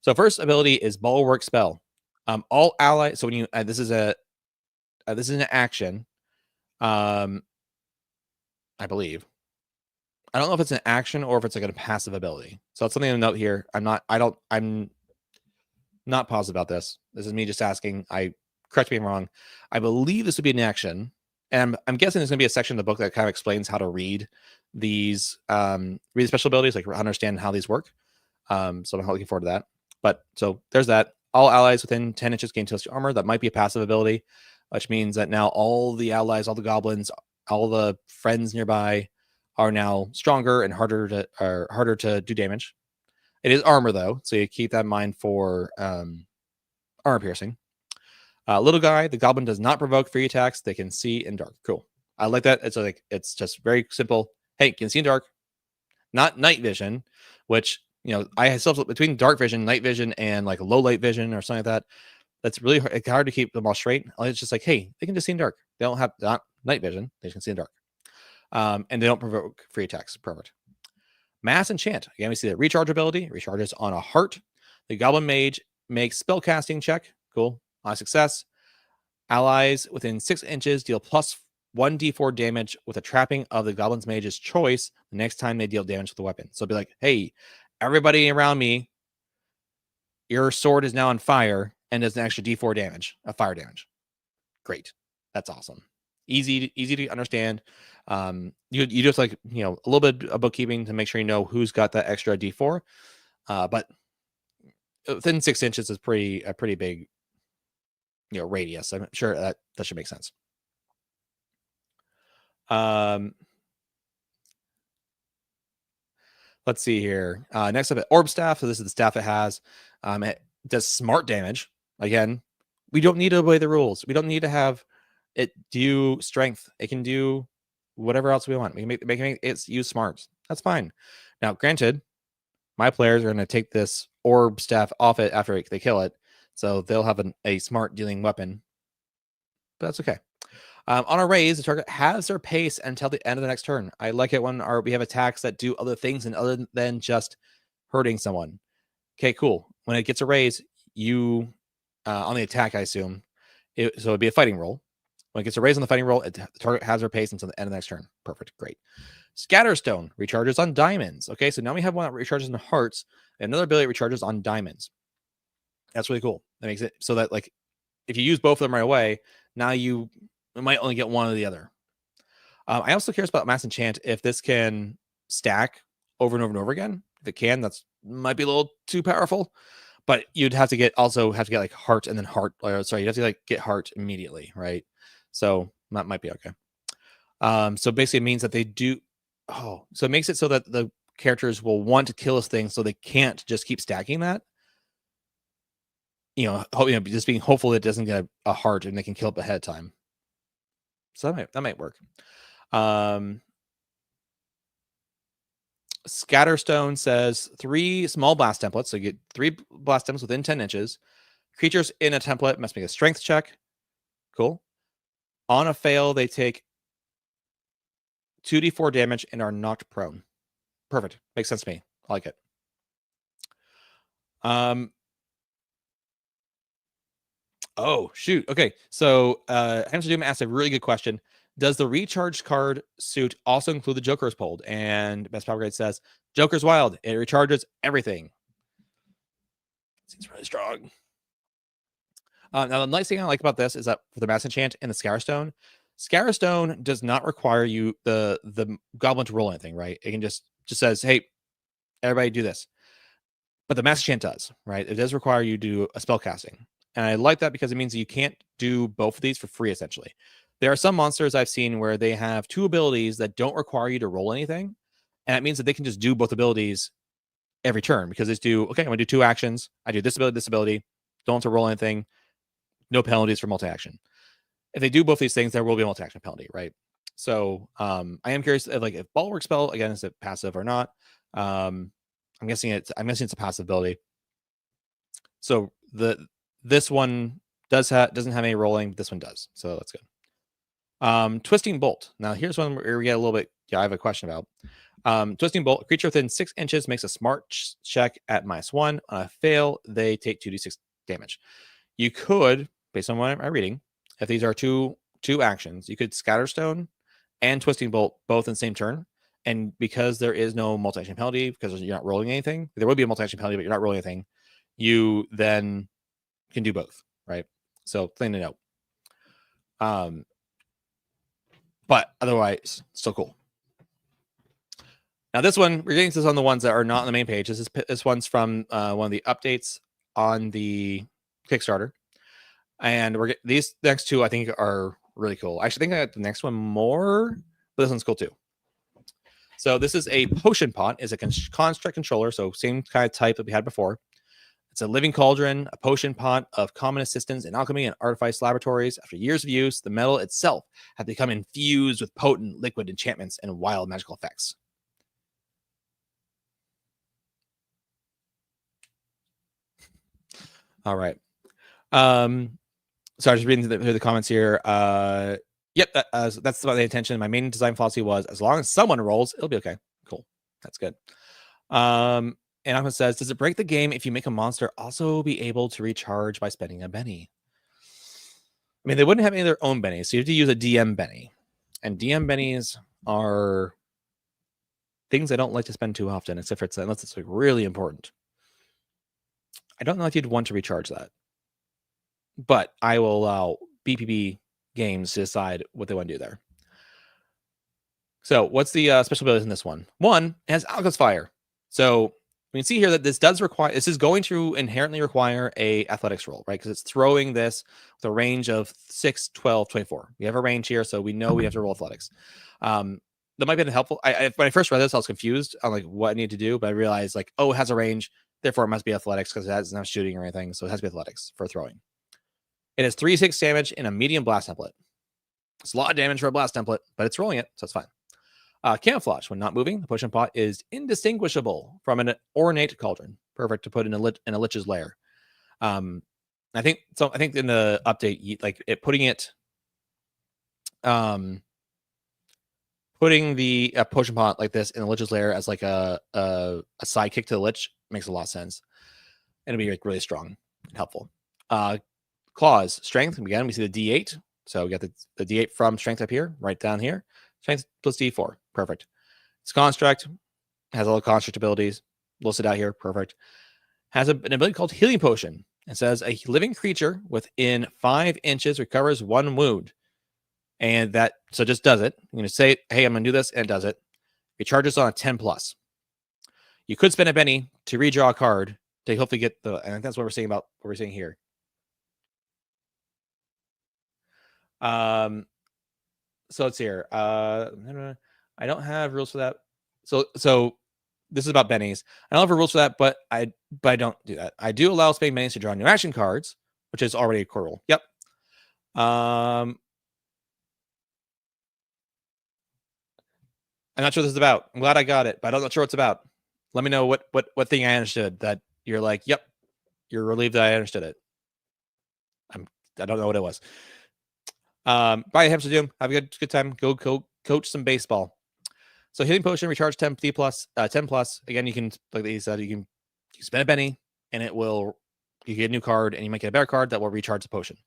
So first ability is Bulwark Spell. All allies. So when you this is an action. I believe. I don't know if it's an action or if it's like a passive ability. So it's something to note here. I'm not positive about this. This is me just asking. Correct me if I'm wrong. I believe this would be an action. And I'm guessing there's going to be a section in the book that kind of explains how to read these special abilities, like understand how these work. So I'm looking forward to that. But so there's that. All allies within 10 inches gain celestial armor. That might be a passive ability, which means that now all the allies, all the goblins, all the friends nearby are now stronger and harder to do damage. It is armor though, so you keep that in mind for armor piercing. Little guy, the goblin does not provoke free attacks. They can see in dark. Cool. I like that. It's just very simple. Hey, can see in dark. Not night vision, which I still between dark vision, night vision, and like low light vision or something like that. That's really hard to keep them all straight. It's just like, hey, they can just see in dark. They don't have not night vision. They can see in dark. And they don't provoke free attacks. Perfect. Mass Enchant. Again, we see the recharge ability. Recharges on a heart. The Goblin Mage makes spellcasting check. Cool. On success. Allies within 6 inches deal plus 1d4 damage with a trapping of the Goblin's Mage's choice the next time they deal damage with the weapon. So it'll be like, hey, everybody around me, your sword is now on fire and does an extra d4 damage of fire damage. Great. That's awesome. Easy to understand. You just like, a little bit of bookkeeping to make sure you know who's got that extra d4. But within 6 inches is a pretty big, radius. I'm sure that should make sense. Let's see here. Next up, Orb Staff. So this is the staff it has. It does smart damage. Again, we don't need to obey the rules. We don't need to have it do strength. It can do whatever else we want. We can make it use smarts. That's fine. Now, granted, my players are going to take this Orb Staff off it after they kill it. So they'll have a smart dealing weapon. But that's okay. On a raise, the target has their pace until the end of the next turn. I like it when we have attacks that do other things other than just hurting someone. Okay, cool. When it gets a raise, you on the attack, I assume, so it'd be a fighting roll. When it gets a raise on the fighting roll, the target has their pace until the end of the next turn. Perfect, great. Scatterstone recharges on diamonds. Okay, so now we have one that recharges on hearts. Another ability recharges on diamonds. That's really cool. That makes it so that if you use both of them right away, now we might only get one or the other. I also curious about Mass Enchant if this can stack over and over and over again. If it can, that's might be a little too powerful. But you'd have to get like heart and then heart. You'd have to get heart immediately, right? So that might be okay. So basically, it means that they do. Oh, so it makes it so that the characters will want to kill this thing, so they can't just keep stacking that. Just being hopeful it doesn't get a heart and they can kill it ahead of time. So that might work. Scatterstone says 3 small blast templates. So you get 3 blast templates within 10 inches. Creatures in a template must make a strength check. Cool. On a fail, they take 2d4 damage and are knocked prone. Perfect. Makes sense to me. I like it. Oh, shoot. Okay. So Hamster Doom asked a really good question. Does the recharge card suit also include the Joker's Pulled? And Best Power Grade says, Joker's Wild. It recharges everything. Seems really strong. Now, the nice thing I like about this is that for the Mass Enchant and the Scatterstone does not require you, the goblin, to roll anything, right? It can just says, hey, everybody do this. But the Mass Enchant does, right? It does require you to do a spell casting. And I like that because it means that you can't do both of these for free, essentially. There are some monsters I've seen where they have 2 abilities that don't require you to roll anything. And it means that they can just do both abilities every turn because I'm going to do 2 actions. I do this ability. Don't have to roll anything. No penalties for multi-action. If they do both these things, there will be a multi-action penalty, right? So I am curious if Bulwark Spell, again, is it passive or not? I'm guessing it's a passive ability. So this one doesn't have any rolling. This one does. So that's good. Twisting Bolt. Now here's one where we get a little bit. Yeah, I have a question about. Twisting Bolt. A creature within 6 inches makes a smart check at -1. On a fail, they take 2d6 damage. You could, based on what I'm reading, if these are two actions, you could Scatterstone and Twisting Bolt both in the same turn. And because there is no multi-action penalty, because you're not rolling anything, there will be a multi-action penalty, but you're not rolling anything. You then can do both, right? So thing to note. But otherwise, still cool. Now this one, we're getting to this on the ones that are not on the main page. This one's from one of the updates on the Kickstarter, and these next 2 I think are really cool. I actually think I got the next one more, but this one's cool too. So this is a potion pot. It's a construct controller, so same kind of type that we had before. It's a living cauldron, a potion pot of common assistance in alchemy and artifice laboratories. After years of use, the metal itself had become infused with potent liquid enchantments and wild magical effects. All right. So I was just reading through the comments here. Yep, that's about the intention. My main design philosophy was as long as someone rolls, it'll be okay. Cool, that's good. And Ahmed says, does it break the game if you make a monster also be able to recharge by spending a Benny? I mean, they wouldn't have any of their own bennies, so you have to use a DM Benny. And DM Bennies are things I don't like to spend too often, except for unless it's like really important. I don't know if you'd want to recharge that, but I will allow BPB games to decide what they want to do there. So what's the special abilities in this one? One, it has Alchemist Fire. So we can see here that this is going to inherently require a athletics roll, right? Because it's throwing this with a range of 6, 12, 24. We have a range here, so we know we have to roll athletics. That might be helpful. When I first read this, I was confused on like what I need to do, but I realized like, oh, it has a range, therefore it must be athletics because it doesn't have shooting or anything, so it has to be athletics for throwing. It has 3/6 damage in a medium blast template. It's a lot of damage for a blast template, but it's rolling it, so it's fine. Camouflage. When not moving, the potion pot is indistinguishable from an ornate cauldron. Perfect to put in a lich's lair. I think in the update, like putting the potion pot like this in a lich's lair as like a sidekick to the lich makes a lot of sense, and it'll be like really strong and helpful. Claws, strength. Again, we see the D8. So we got the D8 from strength up here, right down here. Strength plus D4. Perfect. It's construct. Has all the construct abilities listed out here. Perfect. Has an ability called Healing Potion. It says a living creature within 5 inches recovers 1 wound. And that, so just does it. You're going to say, hey, I'm going to do this, and it does it. It charges on a 10 plus. You could spend a Benny to redraw a card to hopefully get and that's what we're saying about what we're saying here. So it's here. I don't have rules for that. So this is about bennies. I don't have rules for that, but I don't do that. I do allow spending bennies to draw new action cards, which is already a core rule. Yep. I'm not sure what this is about. I'm glad I got it, but I'm not sure what it's about. Let me know what thing I understood that you're like, yep, you're relieved that I understood it. I don't know what it was. Bye, Hamster Doom. Have a good time. Go coach some baseball. So Healing Potion, recharge 10 plus. 10 plus. Again, you can, like he said, you can spend a Benny, and you get a new card, and you might get a better card that will recharge the potion.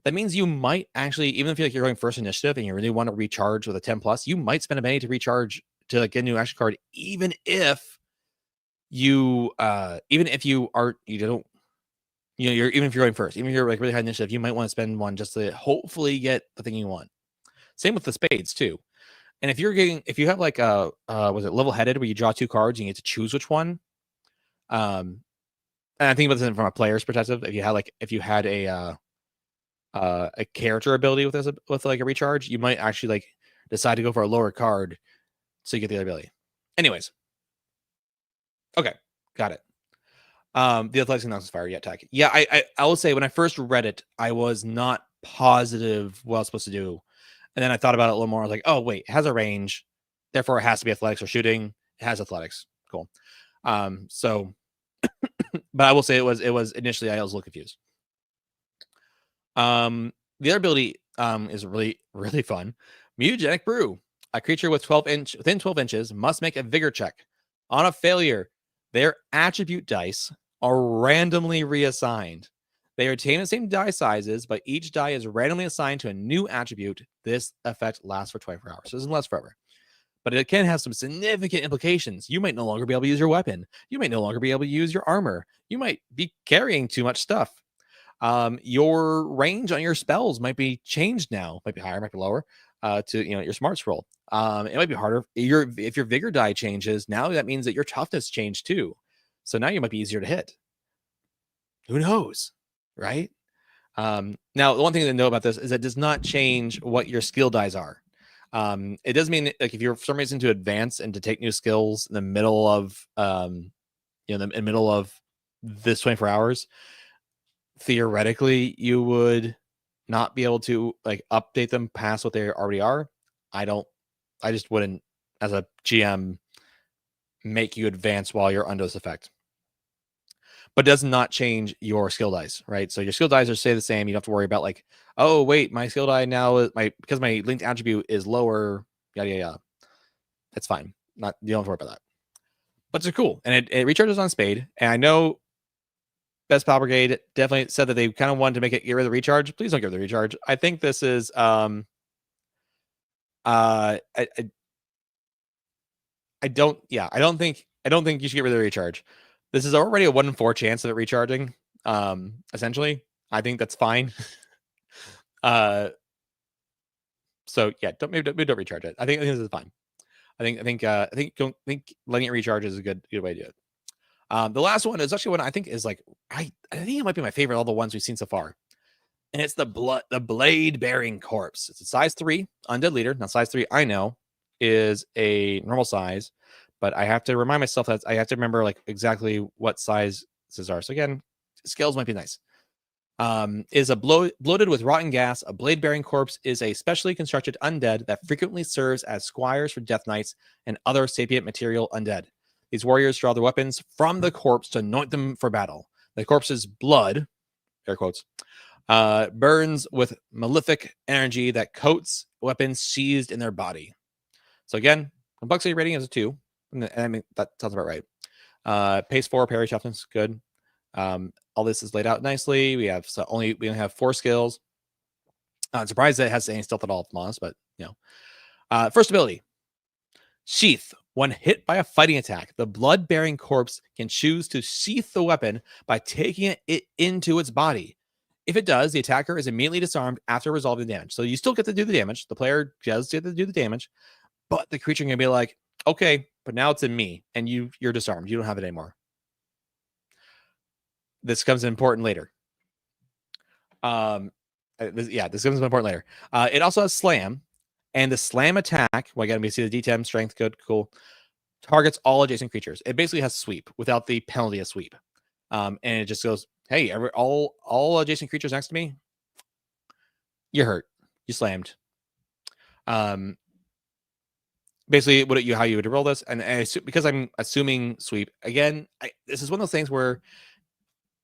That means you might actually, even if you're going first initiative and you really want to recharge with a 10 plus, you might spend a Benny to recharge to like get a new action card, even if you even if you're going first, even if you're like really high initiative, you might want to spend one just to hopefully get the thing you want. Same with the spades too. And if you have like was it level headed where you draw 2 cards and you get to choose which one. And I think about this from a player's perspective. If you had a character ability with like a recharge, you might actually like decide to go for a lower card so you get the other ability. Anyways. Okay, got it. The athletics and fire, yeah, attack. Yeah, I will say when I first read it, I was not positive what I was supposed to do. And then I thought about it a little more. I was like, oh, wait, it has a range. Therefore, it has to be athletics or shooting. It has athletics. Cool. So, but I will say it was initially, I was a little confused. The other ability is really, really fun. Mutagenic Brew. A creature within 12 inches must make a vigor check. On a failure, their attribute dice are randomly reassigned. They retain the same die sizes, but each die is randomly assigned to a new attribute. This effect lasts for 24 hours. So it doesn't last forever. But it can have some significant implications. You might no longer be able to use your weapon. You might no longer be able to use your armor. You might be carrying too much stuff. Your range on your spells might be changed now. Might be higher, might be lower. To your smarts roll. It might be harder. If your vigor die changes, now that means that your toughness changed too. So now you might be easier to hit. Who knows? Right? Now, the one thing to know about this is it does not change what your skill dies are. It does mean like if you're for some reason to advance and to take new skills in the middle of in the middle of this 24 hours, theoretically you would not be able to like update them past what they already are. I just wouldn't, as a GM, make you advance while you're under this effect. but does not change your skill dice, right? So your skill dice are stay the same. You don't have to worry about like, oh wait, my skill die now is because my linked attribute is lower. Yada yada yada. That's fine. You don't have to worry about that. But it's cool, and it recharges on Spade. And I know Best Pal Brigade definitely said that they kind of wanted to make it get rid of the recharge. Please don't get rid of the recharge. I think this is I don't think you should get rid of the recharge. This is already a 1 in 4 chance of it recharging. Essentially, I think that's fine. So yeah, don't recharge it. I think this is fine. I think letting it recharge is a good way to do it. The last one is actually one I think is like I think it might be my favorite of all the ones we've seen so far. And it's the blade bearing corpse. It's a size 3 undead leader. Now size 3 I know is a normal size, but I have to remind myself that I have to remember like exactly what sizes are. So again, scales might be nice. Is a bloated with rotten gas. A blade bearing corpse is a specially constructed undead that frequently serves as squires for death knights and other sapient material undead. These warriors draw their weapons from the corpse to anoint them for battle. The corpse's blood, air quotes, burns with malefic energy that coats weapons seized in their body. So again, complexity rating is a 2. And I mean, that sounds about right. Pace 4, parry toughness, good. All this is laid out nicely. We only have 4 skills. I'm surprised that it has any stealth at all, Moss, but you know. First ability, Sheath. When hit by a fighting attack, the blood-bearing corpse can choose to sheath the weapon by taking it into its body. If it does, the attacker is immediately disarmed after resolving the damage. So you still get to do the damage. The player does get to do the damage, but the creature can be like, okay, but now it's in me, and you're disarmed. You don't have it anymore. This comes important later. This comes important later. It also has Slam, and the Slam attack. Well, again, we see the D10 strength, good, cool. Targets all adjacent creatures. It basically has sweep without the penalty of sweep, and it just goes, hey, all adjacent creatures next to me, you're hurt, you slammed. Basically, how you would roll this, and because I'm assuming sweep again, this is one of those things where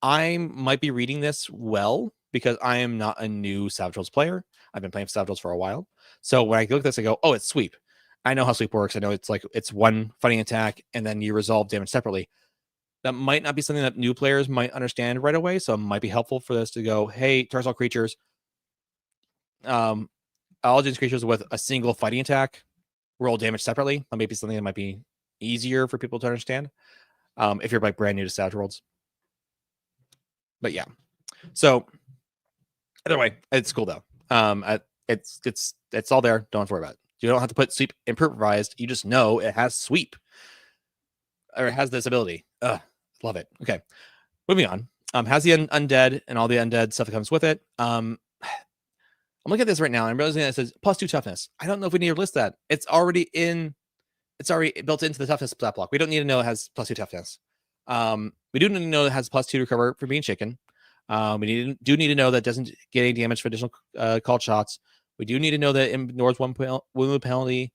I might be reading this well because I am not a new Savage Worlds player. I've been playing Savage Worlds for a while. So when I look at this, I go, oh, it's sweep. I know how sweep works. I know it's one fighting attack and then you resolve damage separately. That might not be something that new players might understand right away. So it might be helpful for this to go, hey, targets all creatures. All these creatures with a single fighting attack roll damage separately. That may be something that might be easier for people to understand. If you're like brand new to Savage Worlds. But yeah, so either way, it's cool though. It's all there. Don't worry about it. You don't have to put sweep improvised. You just know it has sweep, or it has this ability. Love it. Okay, moving on. Has the undead and all the undead stuff that comes with it. I'm looking at this right now, and I'm realizing that it says +2 toughness. I don't know if we need to list that. It's already built into the toughness stat block. We don't need to know it has +2 toughness. We do need to know that it has +2 to recover for being shaken. We do need to know that it doesn't get any damage for additional called shots. We do need to know that it ignores 1 wound penalty.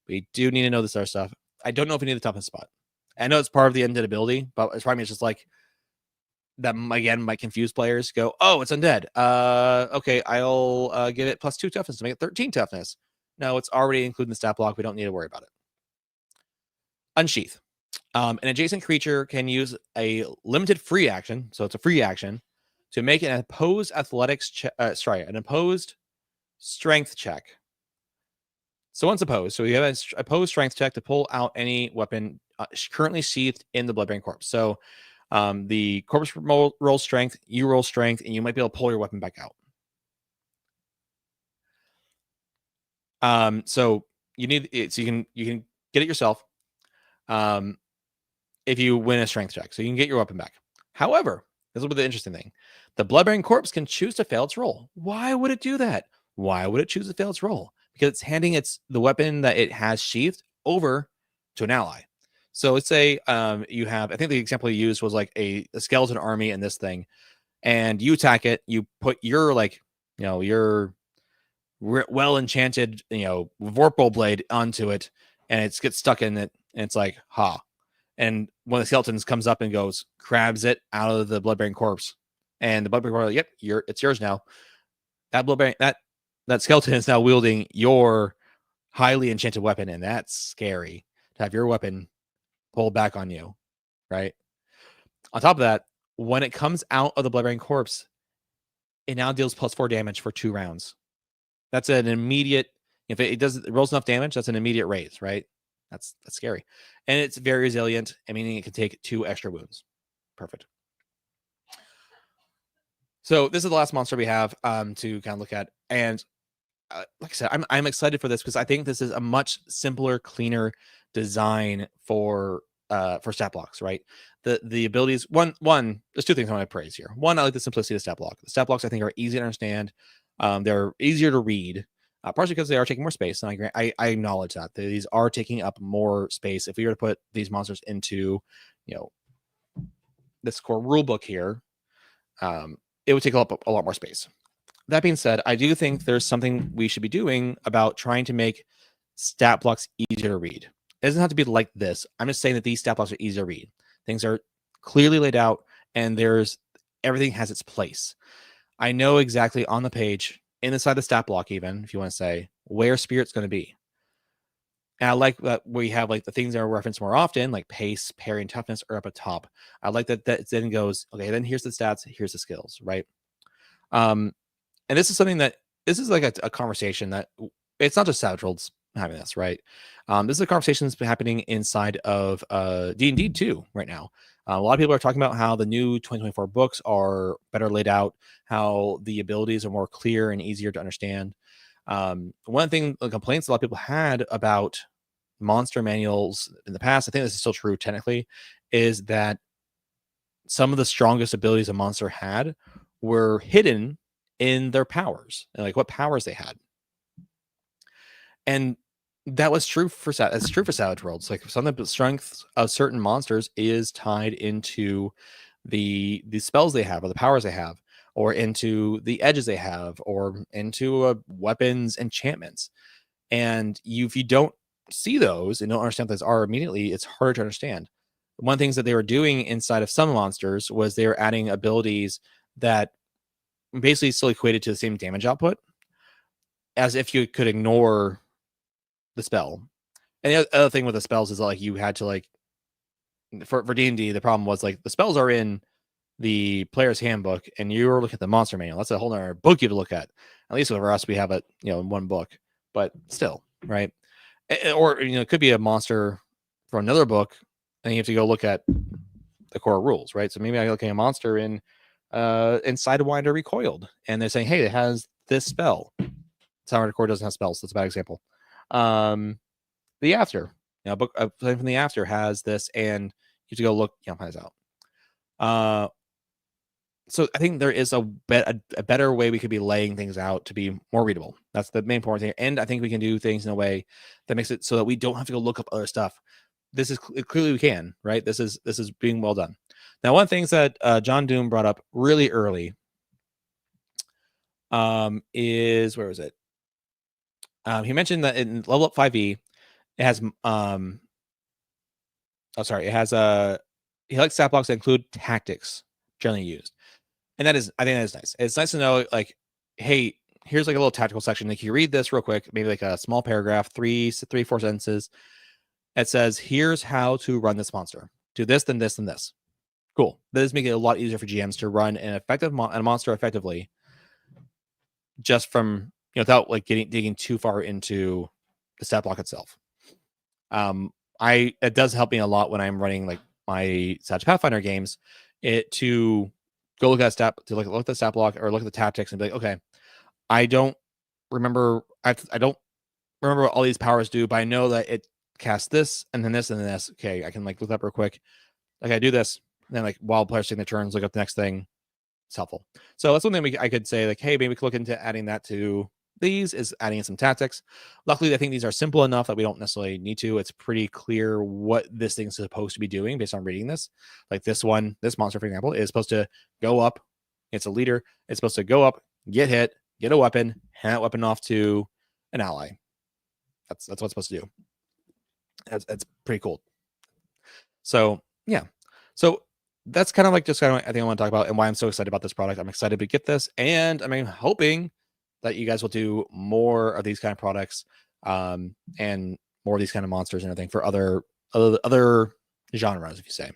We do need to know this other stuff. I don't know if we need the toughness spot. I know it's part of the undead ability, but it's probably just like that again might confuse players. Go, oh, it's undead. Okay, I'll give it +2 toughness to make it 13 toughness. No, it's already included in the stat block. We don't need to worry about it. Unsheath. An adjacent creature can use a limited free action, so it's a free action, to make an opposed an opposed strength check. So once opposed, so you have an opposed strength check to pull out any weapon currently sheathed in the blood-bearing corpse. So the corpse rolls strength, you roll strength, and you might be able to pull your weapon back out. So you need it, so you can get it yourself. If you win a strength check, so you can get your weapon back. However, this will be the interesting thing. The blood-bearing corpse can choose to fail its roll. Why would it do that? Why would it choose to fail its roll? Because it's handing the weapon that it has sheathed over to an ally. So let's say you have, I think the example you used was like a skeleton army in this thing, and you attack it. You put your your well enchanted Vorpal blade onto it, and it gets stuck in it, and it's like, ha. And one of the skeletons comes up and goes, grabs it out of the blood-bearing corpse. And the blood-bearing corpse, yep, it's yours now. That blood-bearing, that skeleton is now wielding your highly enchanted weapon, and that's scary to have your weapon pulled back on you, right? On top of that, when it comes out of the blood-bearing corpse, it now deals +4 damage for 2 rounds. That's an immediate, if it rolls enough damage, that's an immediate raise, right? That's scary. And it's very resilient, meaning it can take 2 extra wounds. Perfect. So this is the last monster we have to kind of look at. And like I said, I'm excited for this because I think this is a much simpler, cleaner design for stat blocks, right? The abilities, one, there's 2 things I want to praise here. One, I like the simplicity of the stat block. The stat blocks I think are easy to understand. They're easier to read, partially because they are taking more space. And I acknowledge that these are taking up more space. If we were to put these monsters into, this core rule book here, it would take up a lot more space. That being said, I do think there's something we should be doing about trying to make stat blocks easier to read. It doesn't have to be like this. I'm just saying that these stat blocks are easier to read. Things are clearly laid out, and everything has its place. I know exactly on the page, inside the stat block, even if you want to say where spirit's going to be. And I like that we have like the things that are referenced more often, like pace, parry, and toughness are up at top. I like that then goes, okay, then here's the stats, here's the skills, right? And this is something that this is like a conversation that it's not just Savage Worlds having this, right? This is a conversation that's been happening inside of D&D too right now. A lot of people are talking about how the new 2024 books are better laid out, how the abilities are more clear and easier to understand. One thing, the complaints a lot of people had about monster manuals in the past, I think this is still true technically, is that some of the strongest abilities a monster had were hidden in their powers, and like what powers they had. And that was true for Savage Worlds. Like some of the strengths of certain monsters is tied into the spells they have, or the powers they have, or into the edges they have, or into weapons enchantments. And if you don't see those and don't understand what those are immediately, it's harder to understand. One of the things that they were doing inside of some monsters was they were adding abilities that basically still equated to the same damage output, as if you could ignore the spell. And the other thing with the spells is like you had to like for D&D, the problem was like the spells are in the player's handbook and you're looking at the monster manual. That's a whole other book you have to look at. At least for us, we have it, in one book, but still, right? Or it could be a monster from another book, and you have to go look at the core rules, right? So maybe I'm looking at a monster in Sidewinder Recoiled, and they're saying, hey, it has this spell. Sidewinder Core doesn't have spells. So that's a bad example. The After, a book from the After has this, and you have to go look, find this out. So I think there is a better way we could be laying things out to be more readable. That's the main important thing. And I think we can do things in a way that makes it so that we don't have to go look up other stuff. This is clearly we can, right? This is being well done. Now, one of the things that John Doom brought up really early is, where was it? He mentioned that in level up 5e, it has he likes stat blocks that include tactics generally used. And I think that is nice. It's nice to know, like, hey, here's like a little tactical section. Like you read this real quick, maybe like a small paragraph, 4 sentences. It says, here's how to run this monster. Do this, then this, then this. Cool. That does make it a lot easier for GMs to run an effective monster effectively, just from without like digging too far into the stat block itself. It does help me a lot when I'm running like my Savage Pathfinder games, to go look at look at the stat block or look at the tactics and be like, okay, I don't remember what all these powers do, but I know that it casts this and then this and then this. Okay, I can like look up real quick. Like I do this, and then like while players taking their turns, look up the next thing. It's helpful. So that's one thing I could say, like, hey, maybe we could look into adding that to these, is adding in some tactics. Luckily, I think these are simple enough that we don't necessarily need to. It's pretty clear what this thing's supposed to be doing based on reading this. Like this monster, for example, is supposed to go up. It's a leader. It's supposed to go up, get hit, get a weapon, hand that weapon off to an ally. That's what it's supposed to do. That's pretty cool. So yeah, so that's kind of like just kind of I think I want to talk about and why I'm so excited about this product. I'm excited to get this, and I'm hoping that you guys will do more of these kind of products, and more of these kind of monsters and everything for other genres, if you say.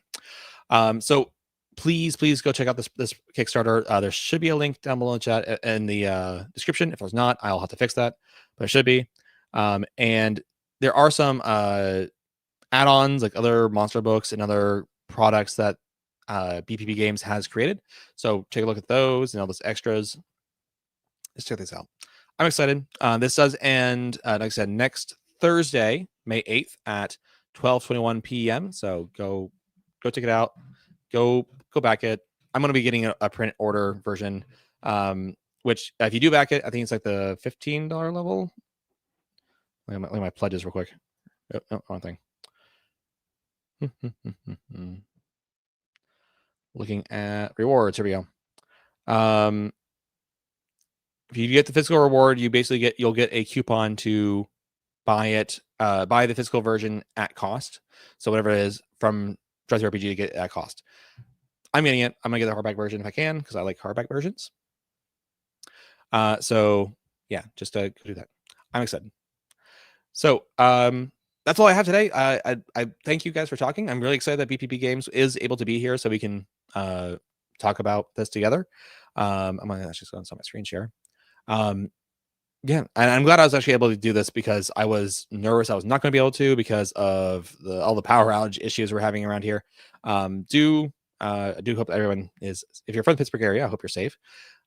So please go check out this Kickstarter. There should be a link down below in chat in the description. If there's not, I'll have to fix that, but it should be. And there are some add-ons, like other monster books and other products that BPP Games has created. So take a look at those and all those extras. Let's check this out. I'm excited. This does end, like I said, next Thursday, May 8th at 12:21 p.m. So go check it out. Go back it. I'm going to be getting a print order version, which if you do back it, I think it's like the $15 level. Look at my pledges real quick. Oh, wrong thing. Looking at rewards. Here we go. If you get the physical reward, you basically you'll get a coupon to buy the physical version at cost. So whatever it is from Drive RPG to get it at cost. I'm getting it. I'm gonna get the hardback version if I can because I like hardback versions. So yeah, just to do that. I'm excited. So that's all I have today. I thank you guys for talking. I'm really excited that BPP Games is able to be here so we can talk about this together. I'm gonna actually go and stop my screen share. Yeah, and I'm glad I was actually able to do this because I was nervous I was not going to be able to because of all the power outage issues we're having around here. I do hope everyone is, if you're from the Pittsburgh area, I hope you're safe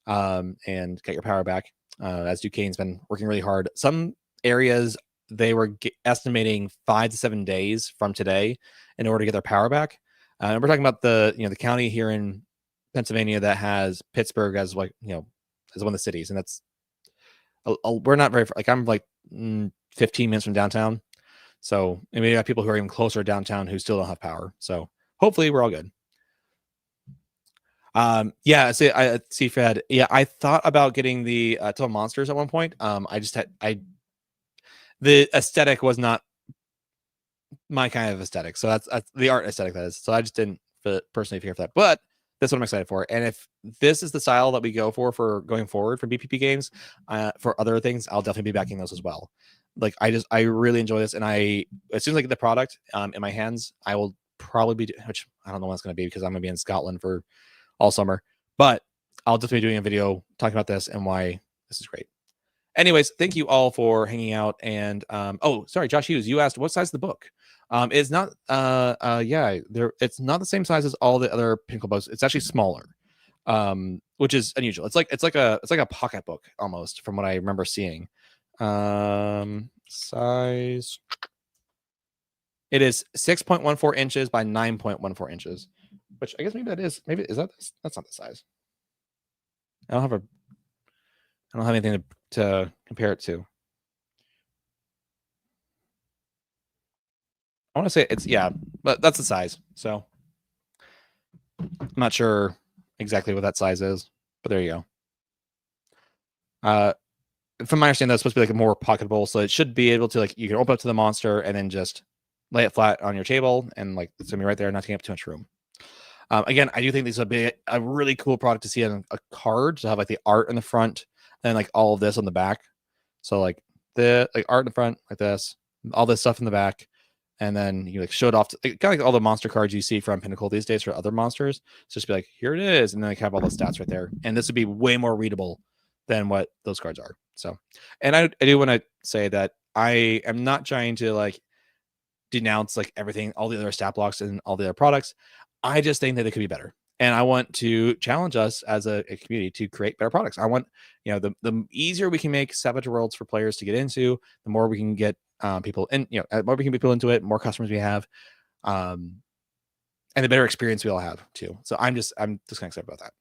and get your power back. As Duquesne's been working really hard. Some areas they were estimating 5 to 7 days from today in order to get their power back. And we're talking about the county here in Pennsylvania that has Pittsburgh as as one of the cities, and that's we're not very like I'm like 15 minutes from downtown, so maybe you have people who are even closer downtown who still don't have power. So hopefully we're all good. Yeah, I see Fred. Yeah, I thought about getting the Total Monsters at one point. The aesthetic was not my kind of aesthetic, so that's the art aesthetic that is. So I just didn't personally care for that, but that's what I'm excited for. And if this is the style that we go for going forward for BPP Games, for other things, I'll definitely be backing those as well. Like I really enjoy this, and as soon as I get the product in my hands, I will probably be, which I don't know when it's going to be because I'm going to be in Scotland for all summer, but I'll just be doing a video talking about this and why this is great. Anyways, thank you all for hanging out. And oh, sorry, Josh Hughes, you asked what size is the book. It's not it's not the same size as all the other Pinnacle books. It's actually smaller, which is unusual. It's like a pocket book almost from what I remember seeing. Size, it is 6.14 inches by 9.14 inches, which I guess that's not the size. I don't have anything to compare it to. I want to say it's, yeah, but that's the size. So I'm not sure exactly what that size is, but there you go. From my understanding, that's supposed to be like a more pocketable, so it should be able to, like, you can open up to the monster and then just lay it flat on your table, and like it's gonna be right there, not taking up too much room. Again, I do think this would be a really cool product to see on a card, to have like the art in the front and like all of this on the back. So like the art in the front like this, all this stuff in the back, and then you like show it off to, kind of like all the monster cards you see from Pinnacle these days for other monsters. So just be like, here it is, and then like have all the stats right there, and this would be way more readable than what those cards are. So, and I do want to say that I am not trying to like denounce like everything, all the other stat blocks and all the other products. I just think that it could be better. And I want to challenge us as a community to create better products. I want, the easier we can make Savage Worlds for players to get into, the more we can get people in, more we can get people into it, more customers we have, and the better experience we all have too. So I'm just kind of excited about that.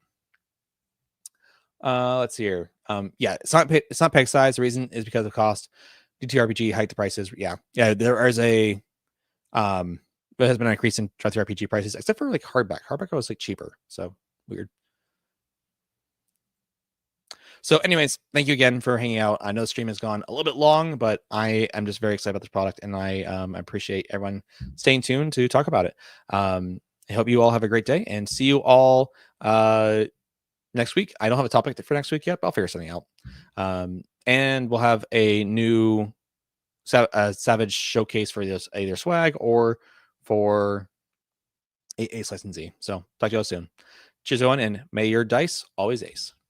Let's see here. Yeah, it's not peg size. The reason is because of cost. DTRPG hiked the prices. Yeah. There is a there has been an increase in RPG prices, except for like hardback. Hardback was like cheaper, so weird. So anyways, thank you again for hanging out. I know the stream has gone a little bit long, but I am just very excited about this product, and I appreciate everyone staying tuned to talk about it. I hope you all have a great day, and see you all next week. I don't have a topic for next week yet, but I'll figure something out. And we'll have a new Savage showcase for this, either swag or for Ace Licensee. So talk to you all soon. Cheers, everyone, and may your dice always ace.